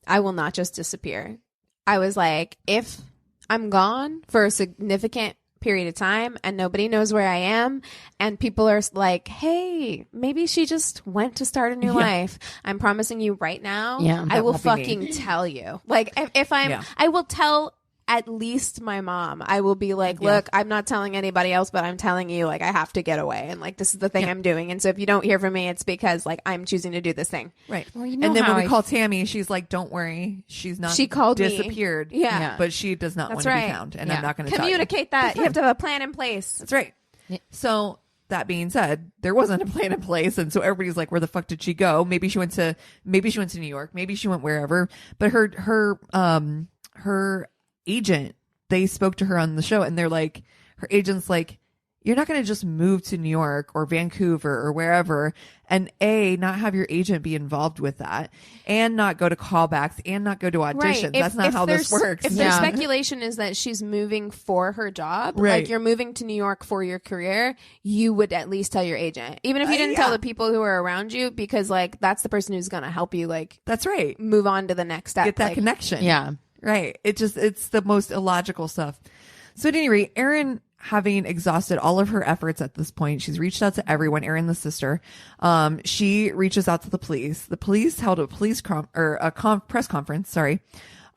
I will not just disappear. I was like, if I'm gone for a significant period of time and nobody knows where I am and people are like, hey, maybe she just went to start a new life, I'm promising you right now, I will fucking tell you. Like if I will tell at least my mom. I will be like, look, I'm not telling anybody else, but I'm telling you, like, I have to get away. And like, this is the thing I'm doing. And so if you don't hear from me, it's because like I'm choosing to do this thing. Right. Well, and then when we call Tammy, she's like, don't worry. She's not she called disappeared. Me. Yeah. But she does not want to be found. And I'm not going to communicate that. You have to have a plan in place. That's right. Yeah. So that being said, there wasn't a plan in place. And so everybody's like, where the fuck did she go? Maybe she went to New York. Maybe she went wherever. But her agent, they spoke to her on the show and they're like, her agent's like, you're not going to just move to New York or Vancouver or wherever and not have your agent be involved with that and not go to callbacks and not go to auditions. Right. That's not how this works. If their speculation is that she's moving for her job, like you're moving to New York for your career, you would at least tell your agent, even if you didn't tell the people who are around you, because like that's the person who's going to help you like that's right, move on to the next step. Get that connection. Yeah. Right. It's the most illogical stuff. So at any rate, Erin, having exhausted all of her efforts at this point, she's reached out to everyone. Erin, the sister, she reaches out to the police. The police held a press conference. Sorry.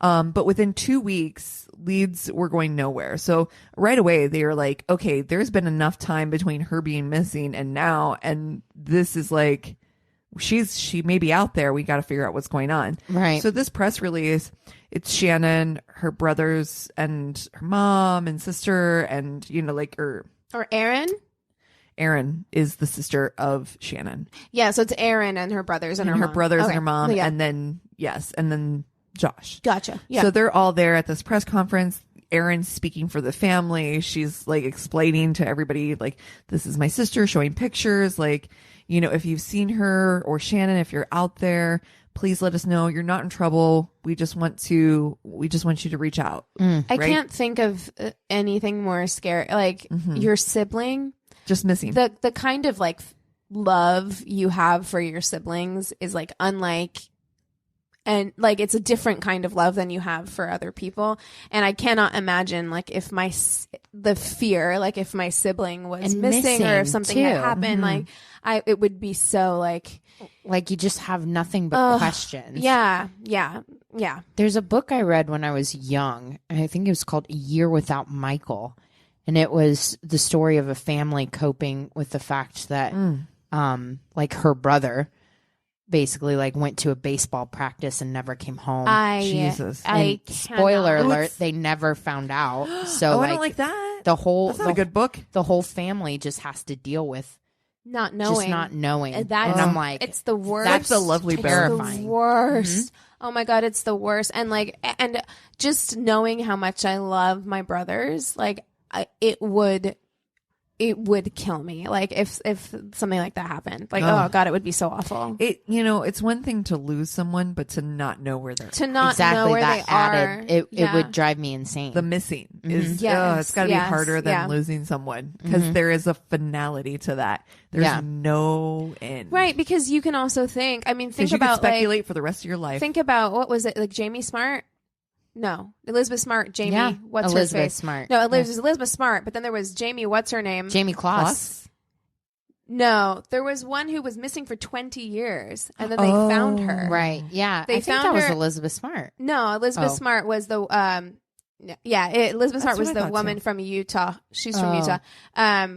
But within 2 weeks, leads were going nowhere. So right away, they were like, okay, there's been enough time between her being missing and now. And this is like, she may be out there. We got to figure out what's going on. Right. So this press release, it's Shannon, her brothers, and her mom and sister, and or Erin. Erin is the sister of Shannon. Yeah, so it's Erin and her brothers and her mom. Brothers and her mom, and then Josh. Gotcha. Yeah. So they're all there at this press conference. Erin's speaking for the family. She's like explaining to everybody, like, this is my sister, showing pictures, like, if you've seen her or Shannon, if you're out there, please let us know. You're not in trouble. We just want you to reach out. I can't think of anything more scary. Like your sibling just missing. The kind of like love you have for your siblings is like unlike, and like it's a different kind of love than you have for other people. And I cannot imagine like if the fear, like if my sibling was missing or if something had happened, like it would be so like you just have nothing but questions. Yeah. There's a book I read when I was young. I think it was called A Year Without Michael. And it was the story of a family coping with the fact that like her brother basically like went to a baseball practice and never came home. Jesus. Spoiler alert, they never found out. So I don't like that. That's not a good book. The whole family just has to deal with not knowing. And I'm like, it's the worst. That's a lovely terrifying. The worst. Oh my God, it's the worst. And like, and just knowing how much I love my brothers, like it would kill me. Like if something like that happened, like, oh God, it would be so awful. It's one thing to lose someone, but to not know where they're know where they are. It would drive me insane. The missing is, it's got to be harder than losing someone, because there is a finality to that. There's no end. Right. Because you can also think about you can speculate for the rest of your life. Think about, what was it? Like Jamie Smart? No, Elizabeth Smart, Jamie. Yeah. What's Elizabeth her face? Smart. No, it was Elizabeth Smart, but then there was Jamie. What's her name? Jamie Kloss. No, there was one who was missing for 20 years, and then they found her. Right. Yeah. They I think found that her. was Elizabeth Smart. No, Elizabeth Smart was the Elizabeth Smart was the woman from Utah. She's from Utah.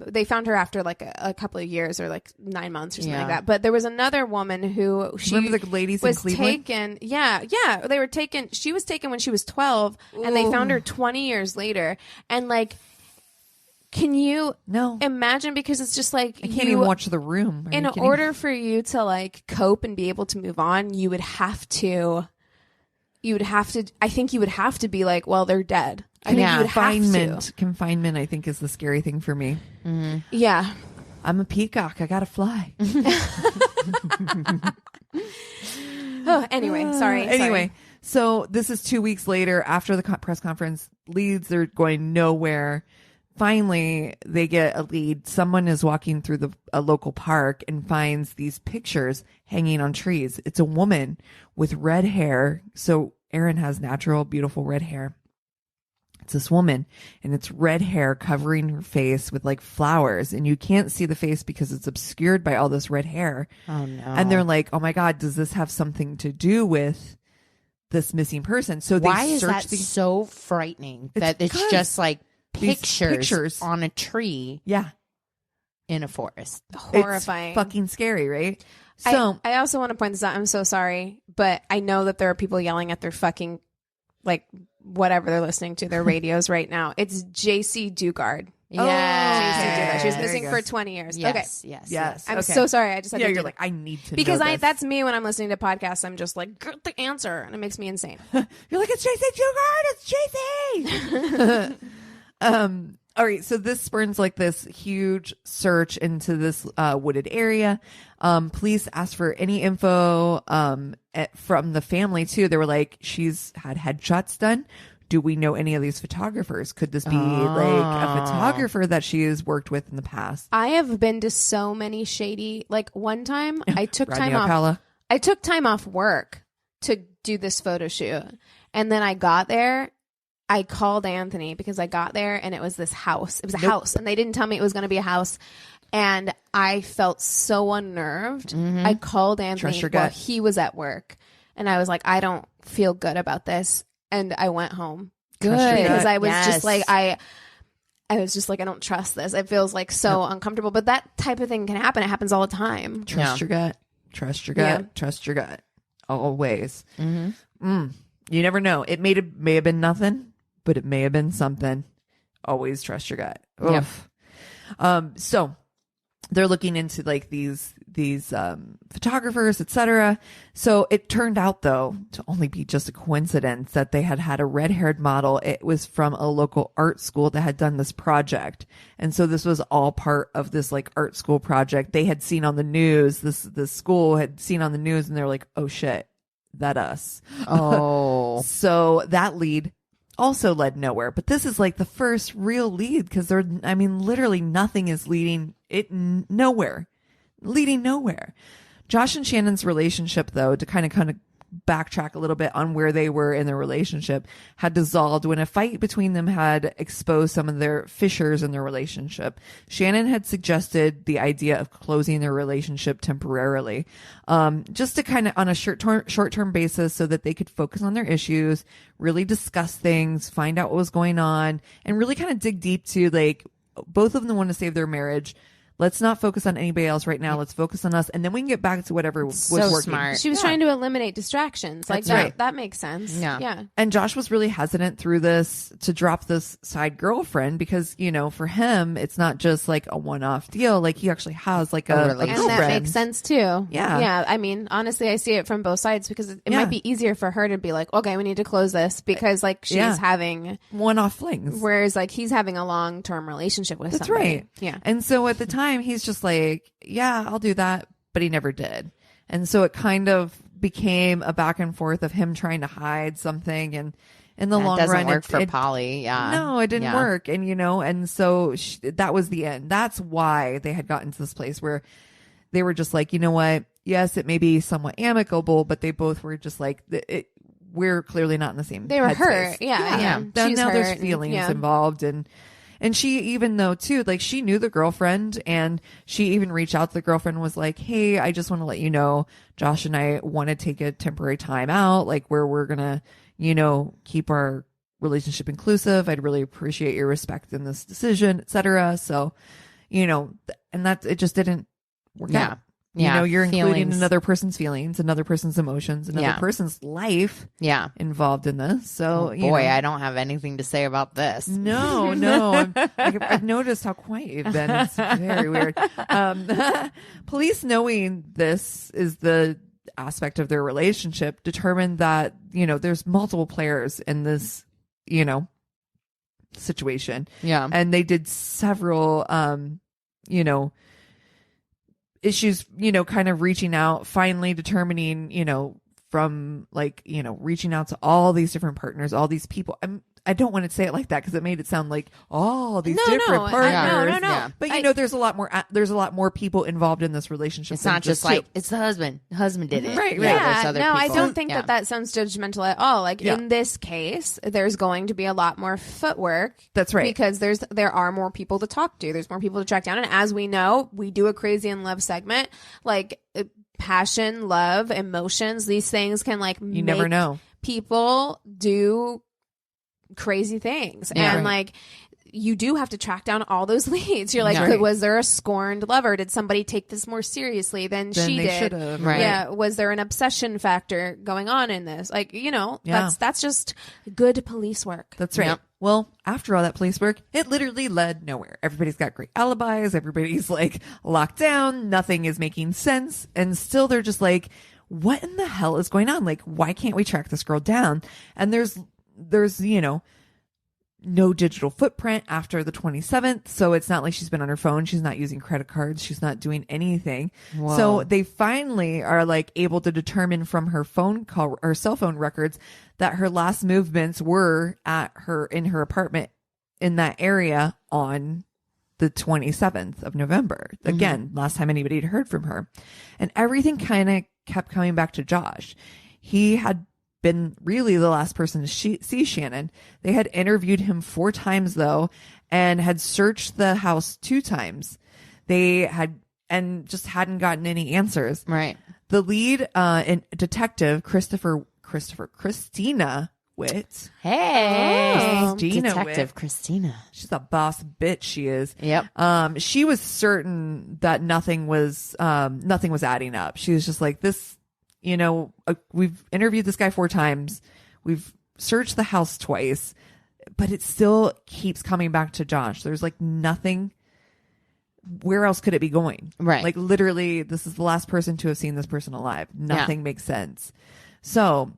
They found her after like a couple of years, or like 9 months or something like that. But there was another woman who remember the ladies was in Cleveland? taken. Yeah, they were taken. She was taken when she was 12, and they found her 20 years later. And like, can you imagine? Because it's just like I can't even watch The Room. In order for you to like cope and be able to move on, you would have to. I think you would have to be like, well, they're dead. I think you would have to. Confinement, I think, is the scary thing for me. Mm-hmm. Yeah. I'm a peacock. I gotta fly. Anyway, so this is 2 weeks later after the press conference. Leads are going nowhere. Finally, they get a lead. Someone is walking through a local park and finds these pictures hanging on trees. It's a woman with red hair. So Erin has natural, beautiful red hair. It's this woman, and it's red hair covering her face with like flowers, and you can't see the face because it's obscured by all this red hair. Oh no. And they're like, oh my God, does this have something to do with this missing person? So why is that so frightening? That it's just like pictures on a tree. Yeah. In a forest. Horrifying. It's fucking scary, right? So I also want to point this out. I'm so sorry, but I know that there are people yelling at their fucking, like, whatever they're listening to, their radios right now. It's JC Dugard. Yeah. She was missing for 20 years. Yes, okay. yes. I'm so sorry. I just had to you're like, I need to because know this. that's me when I'm listening to podcasts. I'm just like, get the answer, and it makes me insane. You're like, it's JC Dugard. It's JC. All right, so this spurns like this huge search into this wooded area. Police asked for any info from the family too. They were like, she's had headshots done. Do we know any of these photographers? Could this be like a photographer that she has worked with in the past? I have been to so many shady. Like one time, I took time off. I took time off work to do this photo shoot, and then I got there. I called Anthony because I got there and it was this house. It was a house, and they didn't tell me it was going to be a house. And I felt so unnerved. Mm-hmm. I called Anthony while he was at work, and I was like, I don't feel good about this. And I went home. Good. Because I was just like, I was just like, I don't trust this. It feels like so uncomfortable. But that type of thing can happen. It happens all the time. Trust your gut. Trust your gut. Yeah. Trust your gut. Always. Mm-hmm. You never know. It may have been nothing, but it may have been something. Always trust your gut. Yep. So they're looking into like these photographers, etc. So it turned out, though, to only be just a coincidence that they had a red-haired model. It was from a local art school that had done this project, and so this was all part of this like art school project they had seen on the news. This school had seen on the news, and they're like, "Oh shit, that us." Oh, so that lead also led nowhere. But this is like the first real lead because literally nothing is leading it nowhere. Leading nowhere. Josh and Shannon's relationship, though, to kind of backtrack a little bit on where they were in their relationship, had dissolved when a fight between them had exposed some of their fissures in their relationship. Shannon had suggested the idea of closing their relationship temporarily, just to kind of on a short-term basis so that they could focus on their issues, really discuss things, find out what was going on, and really kind of dig deep to like both of them want to save their marriage. Let's not focus on anybody else right now. Let's focus on us, and then we can get back to whatever was working. Smart. She was trying to eliminate distractions. Like that. Right. That makes sense. Yeah. And Josh was really hesitant through this to drop this side girlfriend because, for him, it's not just like a one-off deal. Like he actually has like a girlfriend. And that makes sense too. Yeah. Yeah. I mean, honestly, I see it from both sides because it might be easier for her to be like, okay, we need to close this because like she's having one-off flings, whereas like he's having a long-term relationship with somebody. That's right. Yeah. And so at the time, he's just like, yeah, I'll do that. But he never did. And so it kind of became a back and forth of him trying to hide something. And in the long run, it doesn't work for Polly. Yeah. No, it didn't work. And, and so that was the end. That's why they had gotten to this place where they were just like, you know what? Yes, it may be somewhat amicable, but they both were just like, we're clearly not in the same. They were headspace. hurt. Yeah. Now there's feelings involved. And she, even though too, like she knew the girlfriend and she even reached out to the girlfriend and was like, hey, I just want to let you know, Josh and I want to take a temporary time out, like where we're going to, keep our relationship inclusive. I'd really appreciate your respect in this decision, etc. So, and that it just didn't work out. Yeah. You're including another person's feelings, another person's emotions, another person's life involved in this. So, I don't have anything to say about this. No. I've noticed how quiet you've been. It's very weird. Police, knowing this is the aspect of their relationship, determined that, there's multiple players in this, situation. Yeah. And they did several, issues, kind of reaching out, finally determining, from like, reaching out to all these different partners, all these people. I don't want to say it like that because it made it sound like these different partners. No. But there's a lot more. There's a lot more people involved in this relationship. It's not just like it's the husband. The husband did it. Right. Yeah. No, people. I don't think that sounds judgmental at all. Like in this case, there's going to be a lot more footwork. That's right. Because there are more people to talk to. There's more people to track down. And as we know, we do a Crazy in Love segment. Like passion, love, emotions. These things can you never know. People do crazy things and like you do have to track down all those leads. You're like, was there a scorned lover? Did somebody take this more seriously than she did? Right. Yeah. Was there an obsession factor going on in this? Like, that's just good police work. That's right. Yep. Well, after all that police work, it literally led nowhere. Everybody's got great alibis. Everybody's like locked down. Nothing is making sense. And still they're just like, what in the hell is going on? Like, why can't we track this girl down? And there's no digital footprint after the 27th. So it's not like she's been on her phone. She's not using credit cards. She's not doing anything. Whoa. So they finally are like able to determine from her phone call or cell phone records that her last movements were in her apartment in that area on the 27th of November. Again, last time anybody had heard from her. And everything kind of kept coming back to Josh. He had been really the last person to see Shannon. They had interviewed him 4 times though, and had searched the house 2 times. They had, and just hadn't gotten any answers. Right. The lead detective, Christina Witt. Hey, Christina Detective Witt. Christina. She's a boss bitch. She is. Yep. She was certain that nothing was adding up. She was just like, this, you know, we've interviewed this guy 4 times. We've searched the house twice, but it still keeps coming back to Josh. There's like nothing. Where else could it be going? Right. Like literally, this is the last person to have seen this person alive. Nothing makes sense. So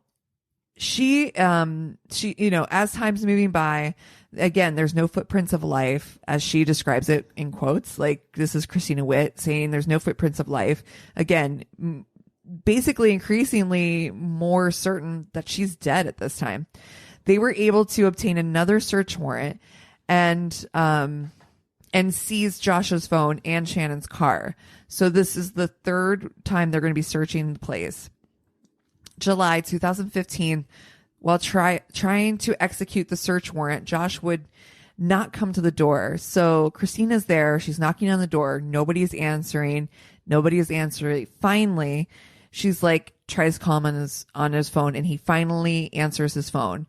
she, you know, as time's moving by, again, there's no footprints of life, as she describes it in quotes. Like, this is Christina Witt saying there's no footprints of life. Again, basically increasingly more certain that she's dead at this time. They were able to obtain another search warrant and seize Josh's phone and Shannon's car. So this is the 3rd time they're going to be searching the place. July 2015, while trying to execute the search warrant, Josh would not come to the door. So Christina's there. She's knocking on the door. Nobody's answering. Finally, she's like, tries to call him on his phone, and he finally answers his phone.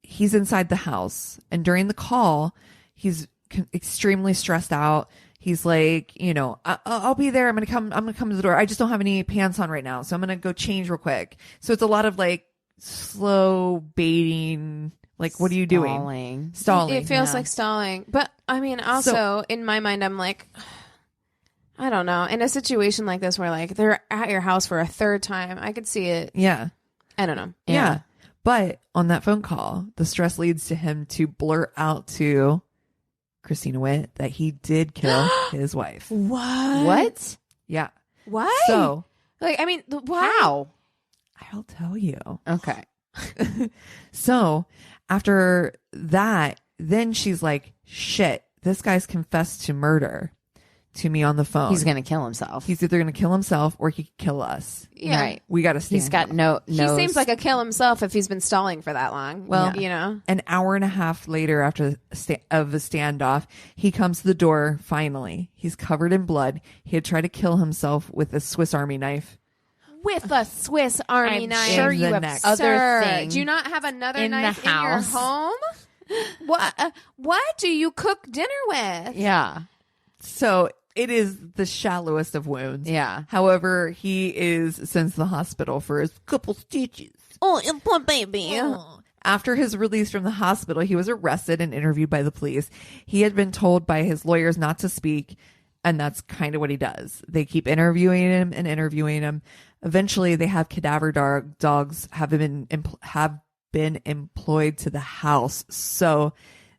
He's inside the house, and during the call, he's extremely stressed out. He's like, you know, I'll be there. I'm going to come to the door. I just don't have any pants on right now. So I'm going to go change real quick. So it's a lot of like slow baiting. Like, what are you doing? Stalling. It feels like stalling. But I mean, also in my mind, I'm like, I don't know. In a situation like this where like they're at your house for a 3rd time, I could see it. Yeah. I don't know. Yeah. But on that phone call, the stress leads to him to blurt out to Christina Witt that he did kill his wife. What? Yeah. What? So, like, I mean, why? How? I'll tell you. Okay. So after that, then she's like, shit, this guy's confessed to murder to me on the phone. He's going to kill himself. He's either going to kill himself or he could kill us. Yeah. Right. We got to stand. He's got no. He seems like a kill himself if he's been stalling for that long. Well, you know, an hour and a half later after of the standoff, he comes to the door. Finally, he's covered in blood. He had tried to kill himself with a Swiss Army knife. With a Swiss Army I'm knife. sure In you the have neck. other things. Do you not have another in knife the in your house. home? What do you cook dinner with? Yeah. So it is the shallowest of wounds. Yeah. However, he is sent to the hospital for his couple stitches. Oh, poor baby. After his release from the hospital, he was arrested and interviewed by the police. He had been told by his lawyers not to speak, and that's kind of what he does. They keep interviewing him. Eventually, they have cadaver dogs have been employed to the house. So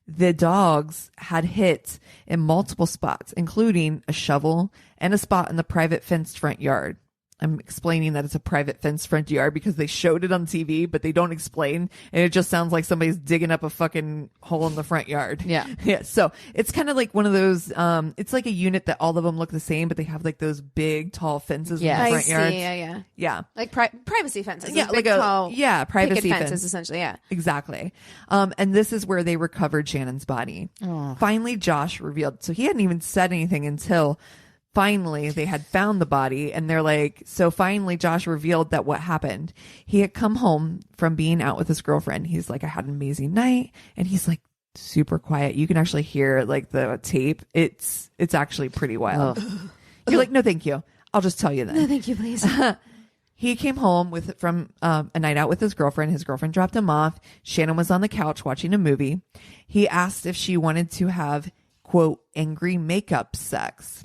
the dogs had hit in multiple spots, including a shovel and a spot in the private fenced front yard. I'm explaining that it's a private fenced front yard because they showed it on TV, but they don't explain. And it just sounds like somebody's digging up a fucking hole in the front yard. Yeah. Yeah. So it's kind of like one of those, it's like a unit that all of them look the same, but they have like those big, tall fences in the I front see. yards. Yeah. Yeah. Like privacy fences. Yeah. Big, Like tall privacy picket fence. fences, essentially. Yeah. Exactly. And this is where they recovered Shannon's body. Oh. Finally, Josh revealed. So he hadn't even said anything until finally they had found the body. And they're like, so finally Josh revealed that what happened. He had come home from being out with his girlfriend. He's like, I had an amazing night. And he's like super quiet. You can actually hear like the tape. It's actually pretty wild. You're like, no, thank you. I'll just tell you then. No, thank you, please. He came home from a night out with his girlfriend. His girlfriend dropped him off. Shannon was on the couch watching a movie. He asked if she wanted to have, quote, angry makeup sex.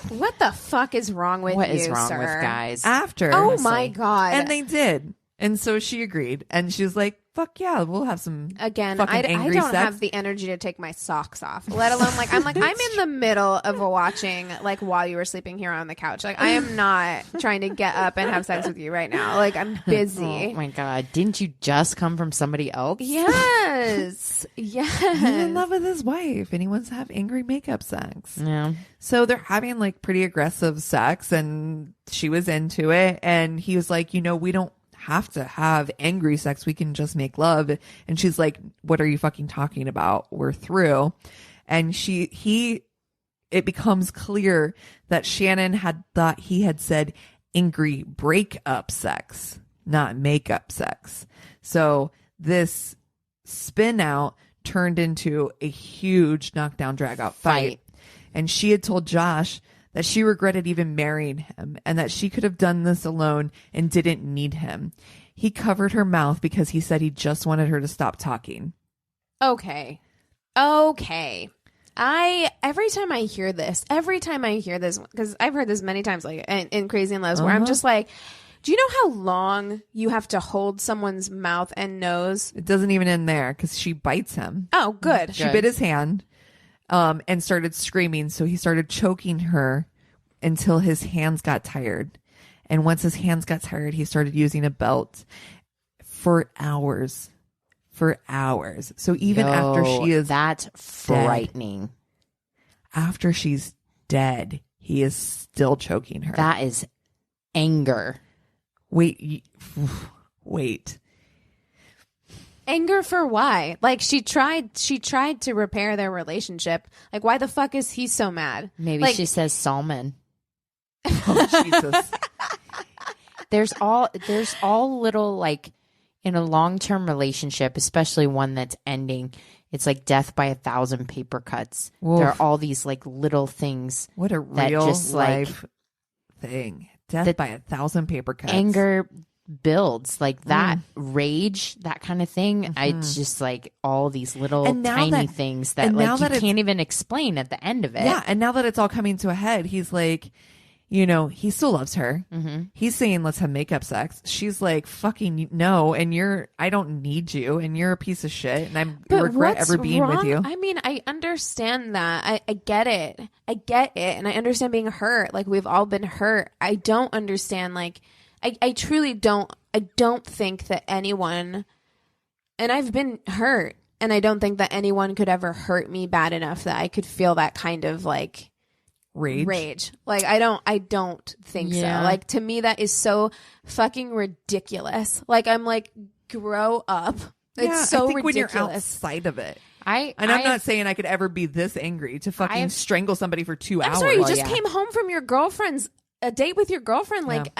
What the fuck is wrong with What you, is wrong sir? with guys? After. Oh my God. And they did. And so she agreed. And she was like, fuck yeah, we'll have some again. I don't sex. have the energy to take my socks off, let alone like I'm in the middle of watching like while you were sleeping here on the couch. Like I am not trying to get up and have sex with you right now. Like I'm busy. Oh my god, didn't you just come from somebody else? Yes. He's in love with his wife and he wants to have angry makeup sex. Yeah. So they're having like pretty aggressive sex and she was into it and he was like, we don't have to have angry sex, we can just make love. And she's like, what are you fucking talking about? We're through. And it becomes clear that Shannon had thought he had said angry breakup sex, not makeup sex. So this spin out turned into a huge knockdown drag out fight. And she had told Josh that she regretted even marrying him and that she could have done this alone and didn't need him. He covered her mouth because he said he just wanted her to stop talking. Okay. Every time I hear this, because I've heard this many times, like in Crazy in Loves, where I'm just like, do you know how long you have to hold someone's mouth and nose? It doesn't even end there because she bites him. Oh, good. She bit his hand. And started screaming. So he started choking her until his hands got tired. And once his hands got tired, he started using a belt for hours. So even after she is that's frightening. After she's dead, he is still choking her. That is anger. Wait. Anger for why? Like she tried to repair their relationship. Like why the fuck is he so mad? Maybe like, she says salmon. Oh, Jesus. There's all little like in a long-term relationship, especially one that's ending, it's like death by 1,000 paper cuts. Oof. There are all these like little things. What a real just, life thing. Death by 1,000 paper cuts. Anger builds like that rage, that kind of thing. It's just like all these little tiny things that like you can't even explain at the end of it. Yeah, and now that it's all coming to a head, he's like, he still loves her. He's saying let's have makeup sex. She's like, fucking no, and I don't need you, and you're a piece of shit, and I regret ever being with you. I mean, I understand that. I get it, and I understand being hurt. Like we've all been hurt. I don't understand like. I truly don't. I don't think that anyone, and I've been hurt, and I don't think that anyone could ever hurt me bad enough that I could feel that kind of like rage. Like I don't think so. Like to me, that is so fucking ridiculous. Like I'm like, grow up. It's so I think ridiculous. When you're outside of it. I'm not saying I could ever be this angry to fucking strangle somebody for 2 hours. I'm sorry, you just came home from your girlfriend's. A date with your girlfriend, like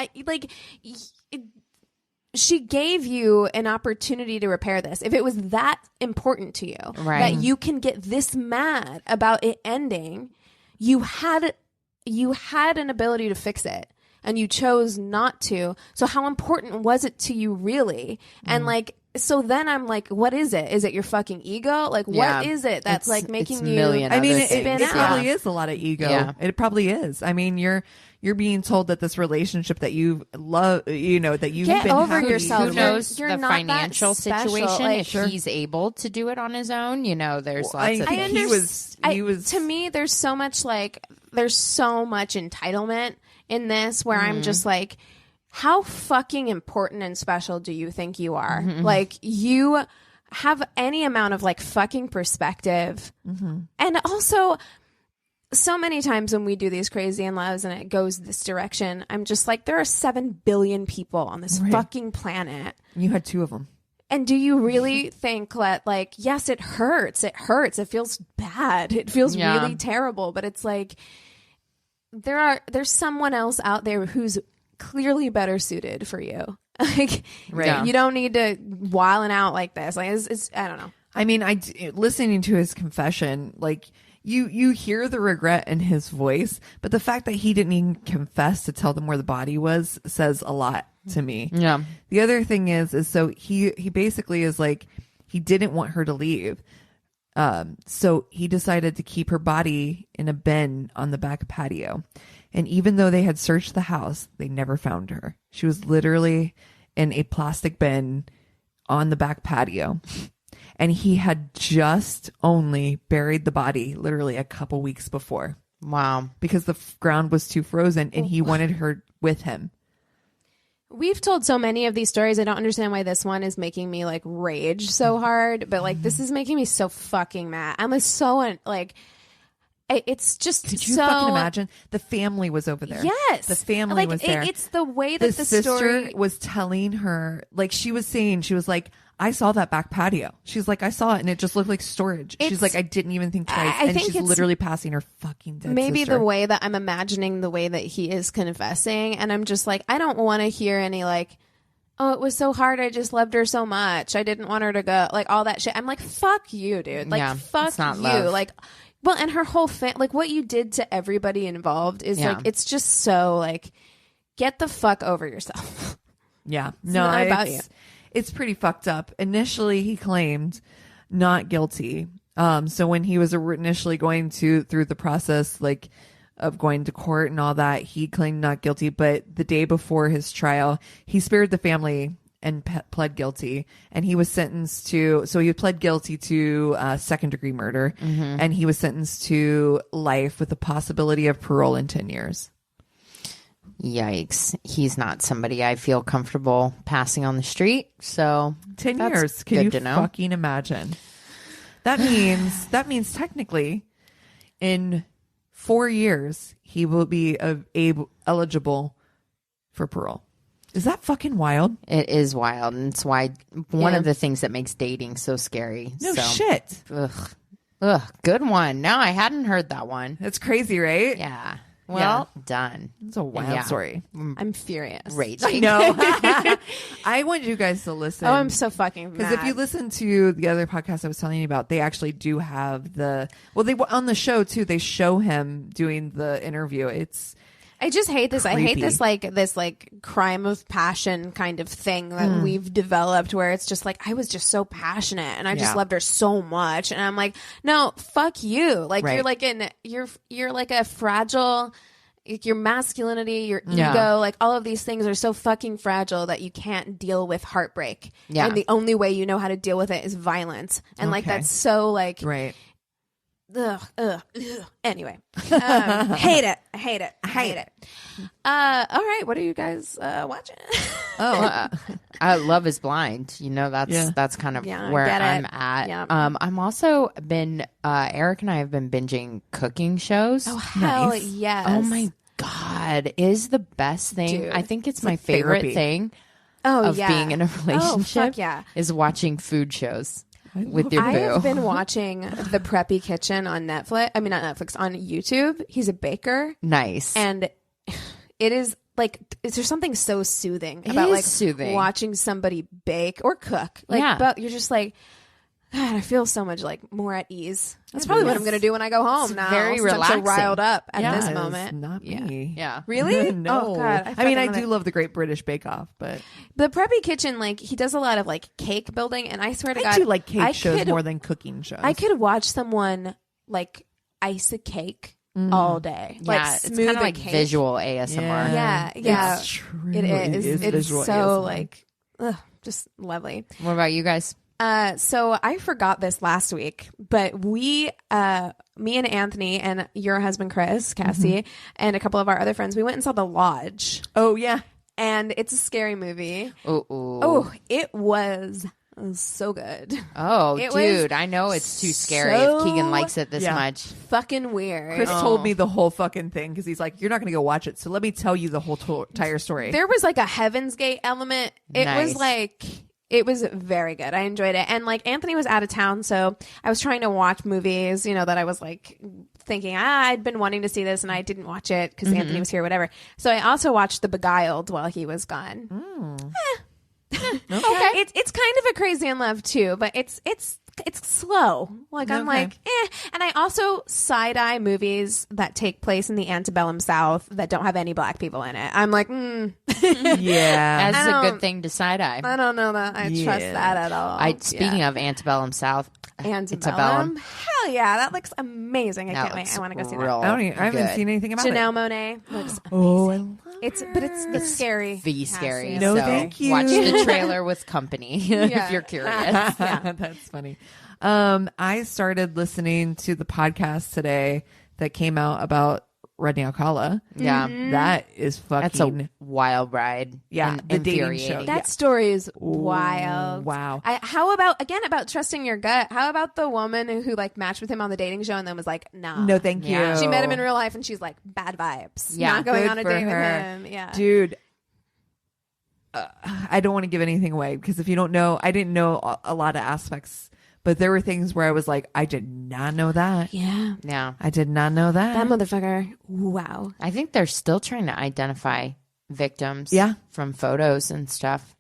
she gave you an opportunity to repair this. If it was that important to you, that you can get this mad about it ending, you had an ability to fix it, and you chose not to. So how important was it to you, really? And like. So then I'm like, what is it? Is it your fucking ego? Like, what is it that's like making you? I mean, it probably is a lot of ego. Yeah. It probably is. I mean, you're being told that this relationship that you love, that you've get been over happy. yourself. Who knows you're the not financial situation? Like, if he's able to do it on his own, there's lots of things. He was. To me, there's so much entitlement in this where I'm just like. How fucking important and special do you think you are? Like you have any amount of like fucking perspective. And also so many times when we do these Crazy in Loves and it goes this direction, I'm just like, there are 7 billion people on this fucking planet. You had 2 of them. And do you really think that like, yes, it hurts. It hurts. It feels bad. It feels really terrible, but it's like, there's someone else out there who's clearly better suited for you. Like, you don't need to wilding out like this. Like, it's I don't know. I mean, listening to his confession, like you hear the regret in his voice, but the fact that he didn't even confess to tell them where the body was says a lot to me. Yeah. The other thing is so he basically is like, he didn't want her to leave. So he decided to keep her body in a bin on the back patio. And even though they had searched the house, they never found her. She was literally in a plastic bin on the back patio. And he had just only buried the body literally a couple weeks before. Wow. Because the ground was too frozen and he wanted her with him. We've told so many of these stories. I don't understand why this one is making me like rage so hard. But like this is making me so fucking mad. I'm so like... It's just Could you fucking imagine? The family was over there. Yes. The family was there. It's the way that the sister story was telling her, like she was saying, she was like, I saw that back patio. She's like, I saw it and it just looked like storage. She's like, I didn't even think twice. And she's literally passing her fucking dead maybe sister. The way that I'm imagining the way that he is confessing. And I'm just like, I don't want to hear any like, oh, it was so hard. I just loved her so much. I didn't want her to go. Like all that shit. I'm like, fuck you, dude. Like, fuck you. Love. Like, well, and her whole like what you did to everybody involved is like, it's just so like, get the fuck over yourself. Yeah. It's not about you. It's pretty fucked up. Initially, he claimed not guilty. So when he was initially going through the process, like of going to court and all that, he claimed not guilty. But the day before his trial, he spared the family and pled guilty. And he was sentenced to, so he pled guilty to second-degree murder. Mm-hmm. And he was sentenced to life with the possibility of parole in 10 years. Yikes. He's not somebody I feel comfortable passing on the street. So 10 years. Can you fucking imagine? That means technically in 4 years, he will be eligible for parole. Is that fucking wild? It is wild. And it's why one of the things that makes dating so scary. No shit. Ugh. Good one. No, I hadn't heard that one. That's crazy, right? Yeah. Well done. It's a wild story. I'm furious. Raging. I know. I want you guys to listen. Oh, I'm so fucking mad. Because if you listen to the other podcast I was telling you about, they actually do have they on the show too. They show him doing the interview. I just hate this. Creepy. I hate this crime of passion kind of thing that we've developed where it's just like, I was just so passionate and I just loved her so much. And I'm like, no, fuck you. Like you're like a fragile, your masculinity, your ego, like all of these things are so fucking fragile that you can't deal with heartbreak. Yeah. And the only way you know how to deal with it is violence. And like, that's so like, right. Ugh. Anyway, hate it. All right, what are you guys watching? Love is Blind. You know, that's kind of where I'm at. Yeah. I'm also been Eric and I have been binging cooking shows. Oh hell yes! Oh my god, is the best thing. Dude, I think it's my favorite thing. Of being in a relationship. Is watching food shows. With your boo. I have been watching The Preppy Kitchen on Netflix. I mean, not Netflix, on YouTube. He's a baker. Nice. And it is like, is there something so soothing about like watching somebody bake or cook? Like, but you're just like, God, I feel so much like more at ease. That's probably what I'm going to do when I go home now. Very relaxing. I'm so riled up at this moment. Not me. Yeah. Really? No. Oh, God. I mean, I do love the Great British Bake Off, but The Preppy Kitchen, like he does a lot of like cake building, and I swear to God, I do like cake shows more than cooking shows. I could watch someone like ice a cake all day. Yeah, like it's kind of like cake. Visual ASMR. Yeah. It's true. It is. It's so ASMR. like, just lovely. What about you guys? So I forgot this last week, but me and Anthony and your husband, Chris, Cassie, and a couple of our other friends, we went and saw The Lodge. Oh, yeah. And it's a scary movie. Oh, it was so good. Oh, dude, I know it's too scary if Keegan likes it this much. Fucking weird. Chris told me the whole fucking thing because he's like, you're not going to go watch it. So let me tell you the whole entire story. There was like a Heaven's Gate element. It was like... It was very good. I enjoyed it. And like Anthony was out of town, so I was trying to watch movies, you know, that I was like thinking, I'd been wanting to see this and I didn't watch it because Anthony was here, whatever. So I also watched The Beguiled while he was gone. Okay. It's kind of a Crazy in Love too, but it's slow. Like I'm like, And I also side-eye movies that take place in the antebellum South that don't have any black people in it. I'm like, yeah. That's a good thing to side-eye. I don't know that I trust that at all. Speaking of antebellum South. Antebellum? Hell yeah. That looks amazing. I can't wait. I want to go see that. I haven't seen anything about Janelle it. Monáe looks amazing. Oh, I love It's scary. Be scary. No, so thank you. Watch the trailer with company if you're curious. That's funny. I started listening to the podcast today that came out about Rodney Alcala. Yeah. That is fucking... That's a wild ride. Yeah. The dating show. That story is wild. Wow. How about trusting your gut? How about the woman who like matched with him on the dating show and then was like, nah. No, thank you. She met him in real life and she's like, bad vibes. Yeah. Not going Good on a for date her. with him. Yeah. Dude, I don't want to give anything away because if you don't know, I didn't know a lot of aspects, but there were things where I was like, I did not know that. Yeah. Yeah. I did not know that. That motherfucker. Wow. I think they're still trying to identify victims from photos and stuff.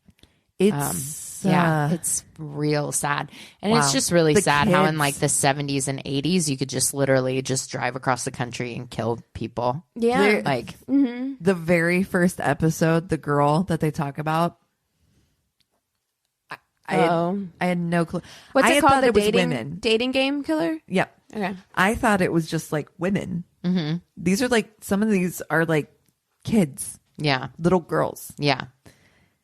It's it's real sad. And it's just really sad how in like the 70s and 80s you could just literally just drive across the country and kill people. Yeah. Like the very first episode, the girl that they talk about, I had no clue. What's it called? The women. dating game killer? Yep. Okay. I thought it was just like women. Mm-hmm. These are like, some of these are like kids. Yeah. Little girls. Yeah.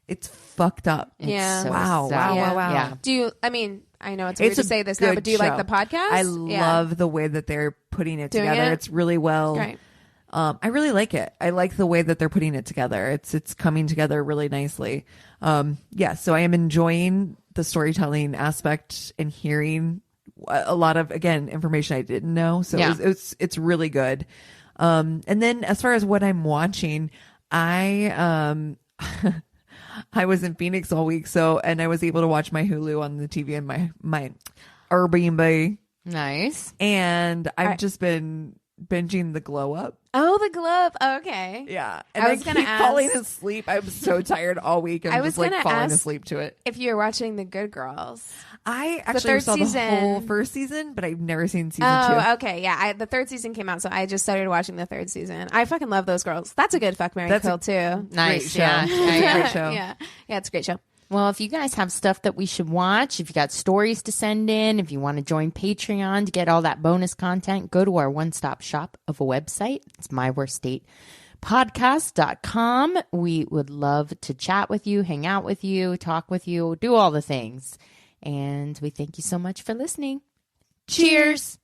It's fucked up. Yeah. So Wow. sad. Wow. Yeah. Do you, I mean, I know it's weird to say this now, good but do you like the show. podcast? I love the way that they're putting it Doing together. it? It's really well. Great. I really like it. I like the way that they're putting it together. It's coming together really nicely. So I am enjoying the storytelling aspect and hearing a lot of, again, information I didn't know. So it's really good. And then as far as what I'm watching, I was in Phoenix all week, and I was able to watch my Hulu on the TV and my Airbnb. Nice. And I've just been binging The Glow Up. Oh, The Glow. Okay. Yeah. And I was going to ask. falling asleep. I'm so tired all week. I'm just like falling asleep to it. If you're watching The Good Girls. I actually saw the whole first season, but I've never seen season 2. Oh, okay. Yeah. The third season came out, so I just started watching the third season. I fucking love those girls. That's a good fuck, marry, kill, too. Nice. Great Yeah. Great show. Yeah. Yeah, it's a great show. Well, if you guys have stuff that we should watch, if you got stories to send in, if you want to join Patreon to get all that bonus content, go to our one-stop shop of a website. It's myworstdatepodcast.com. We would love to chat with you, hang out with you, talk with you, do all the things. And we thank you so much for listening. Cheers.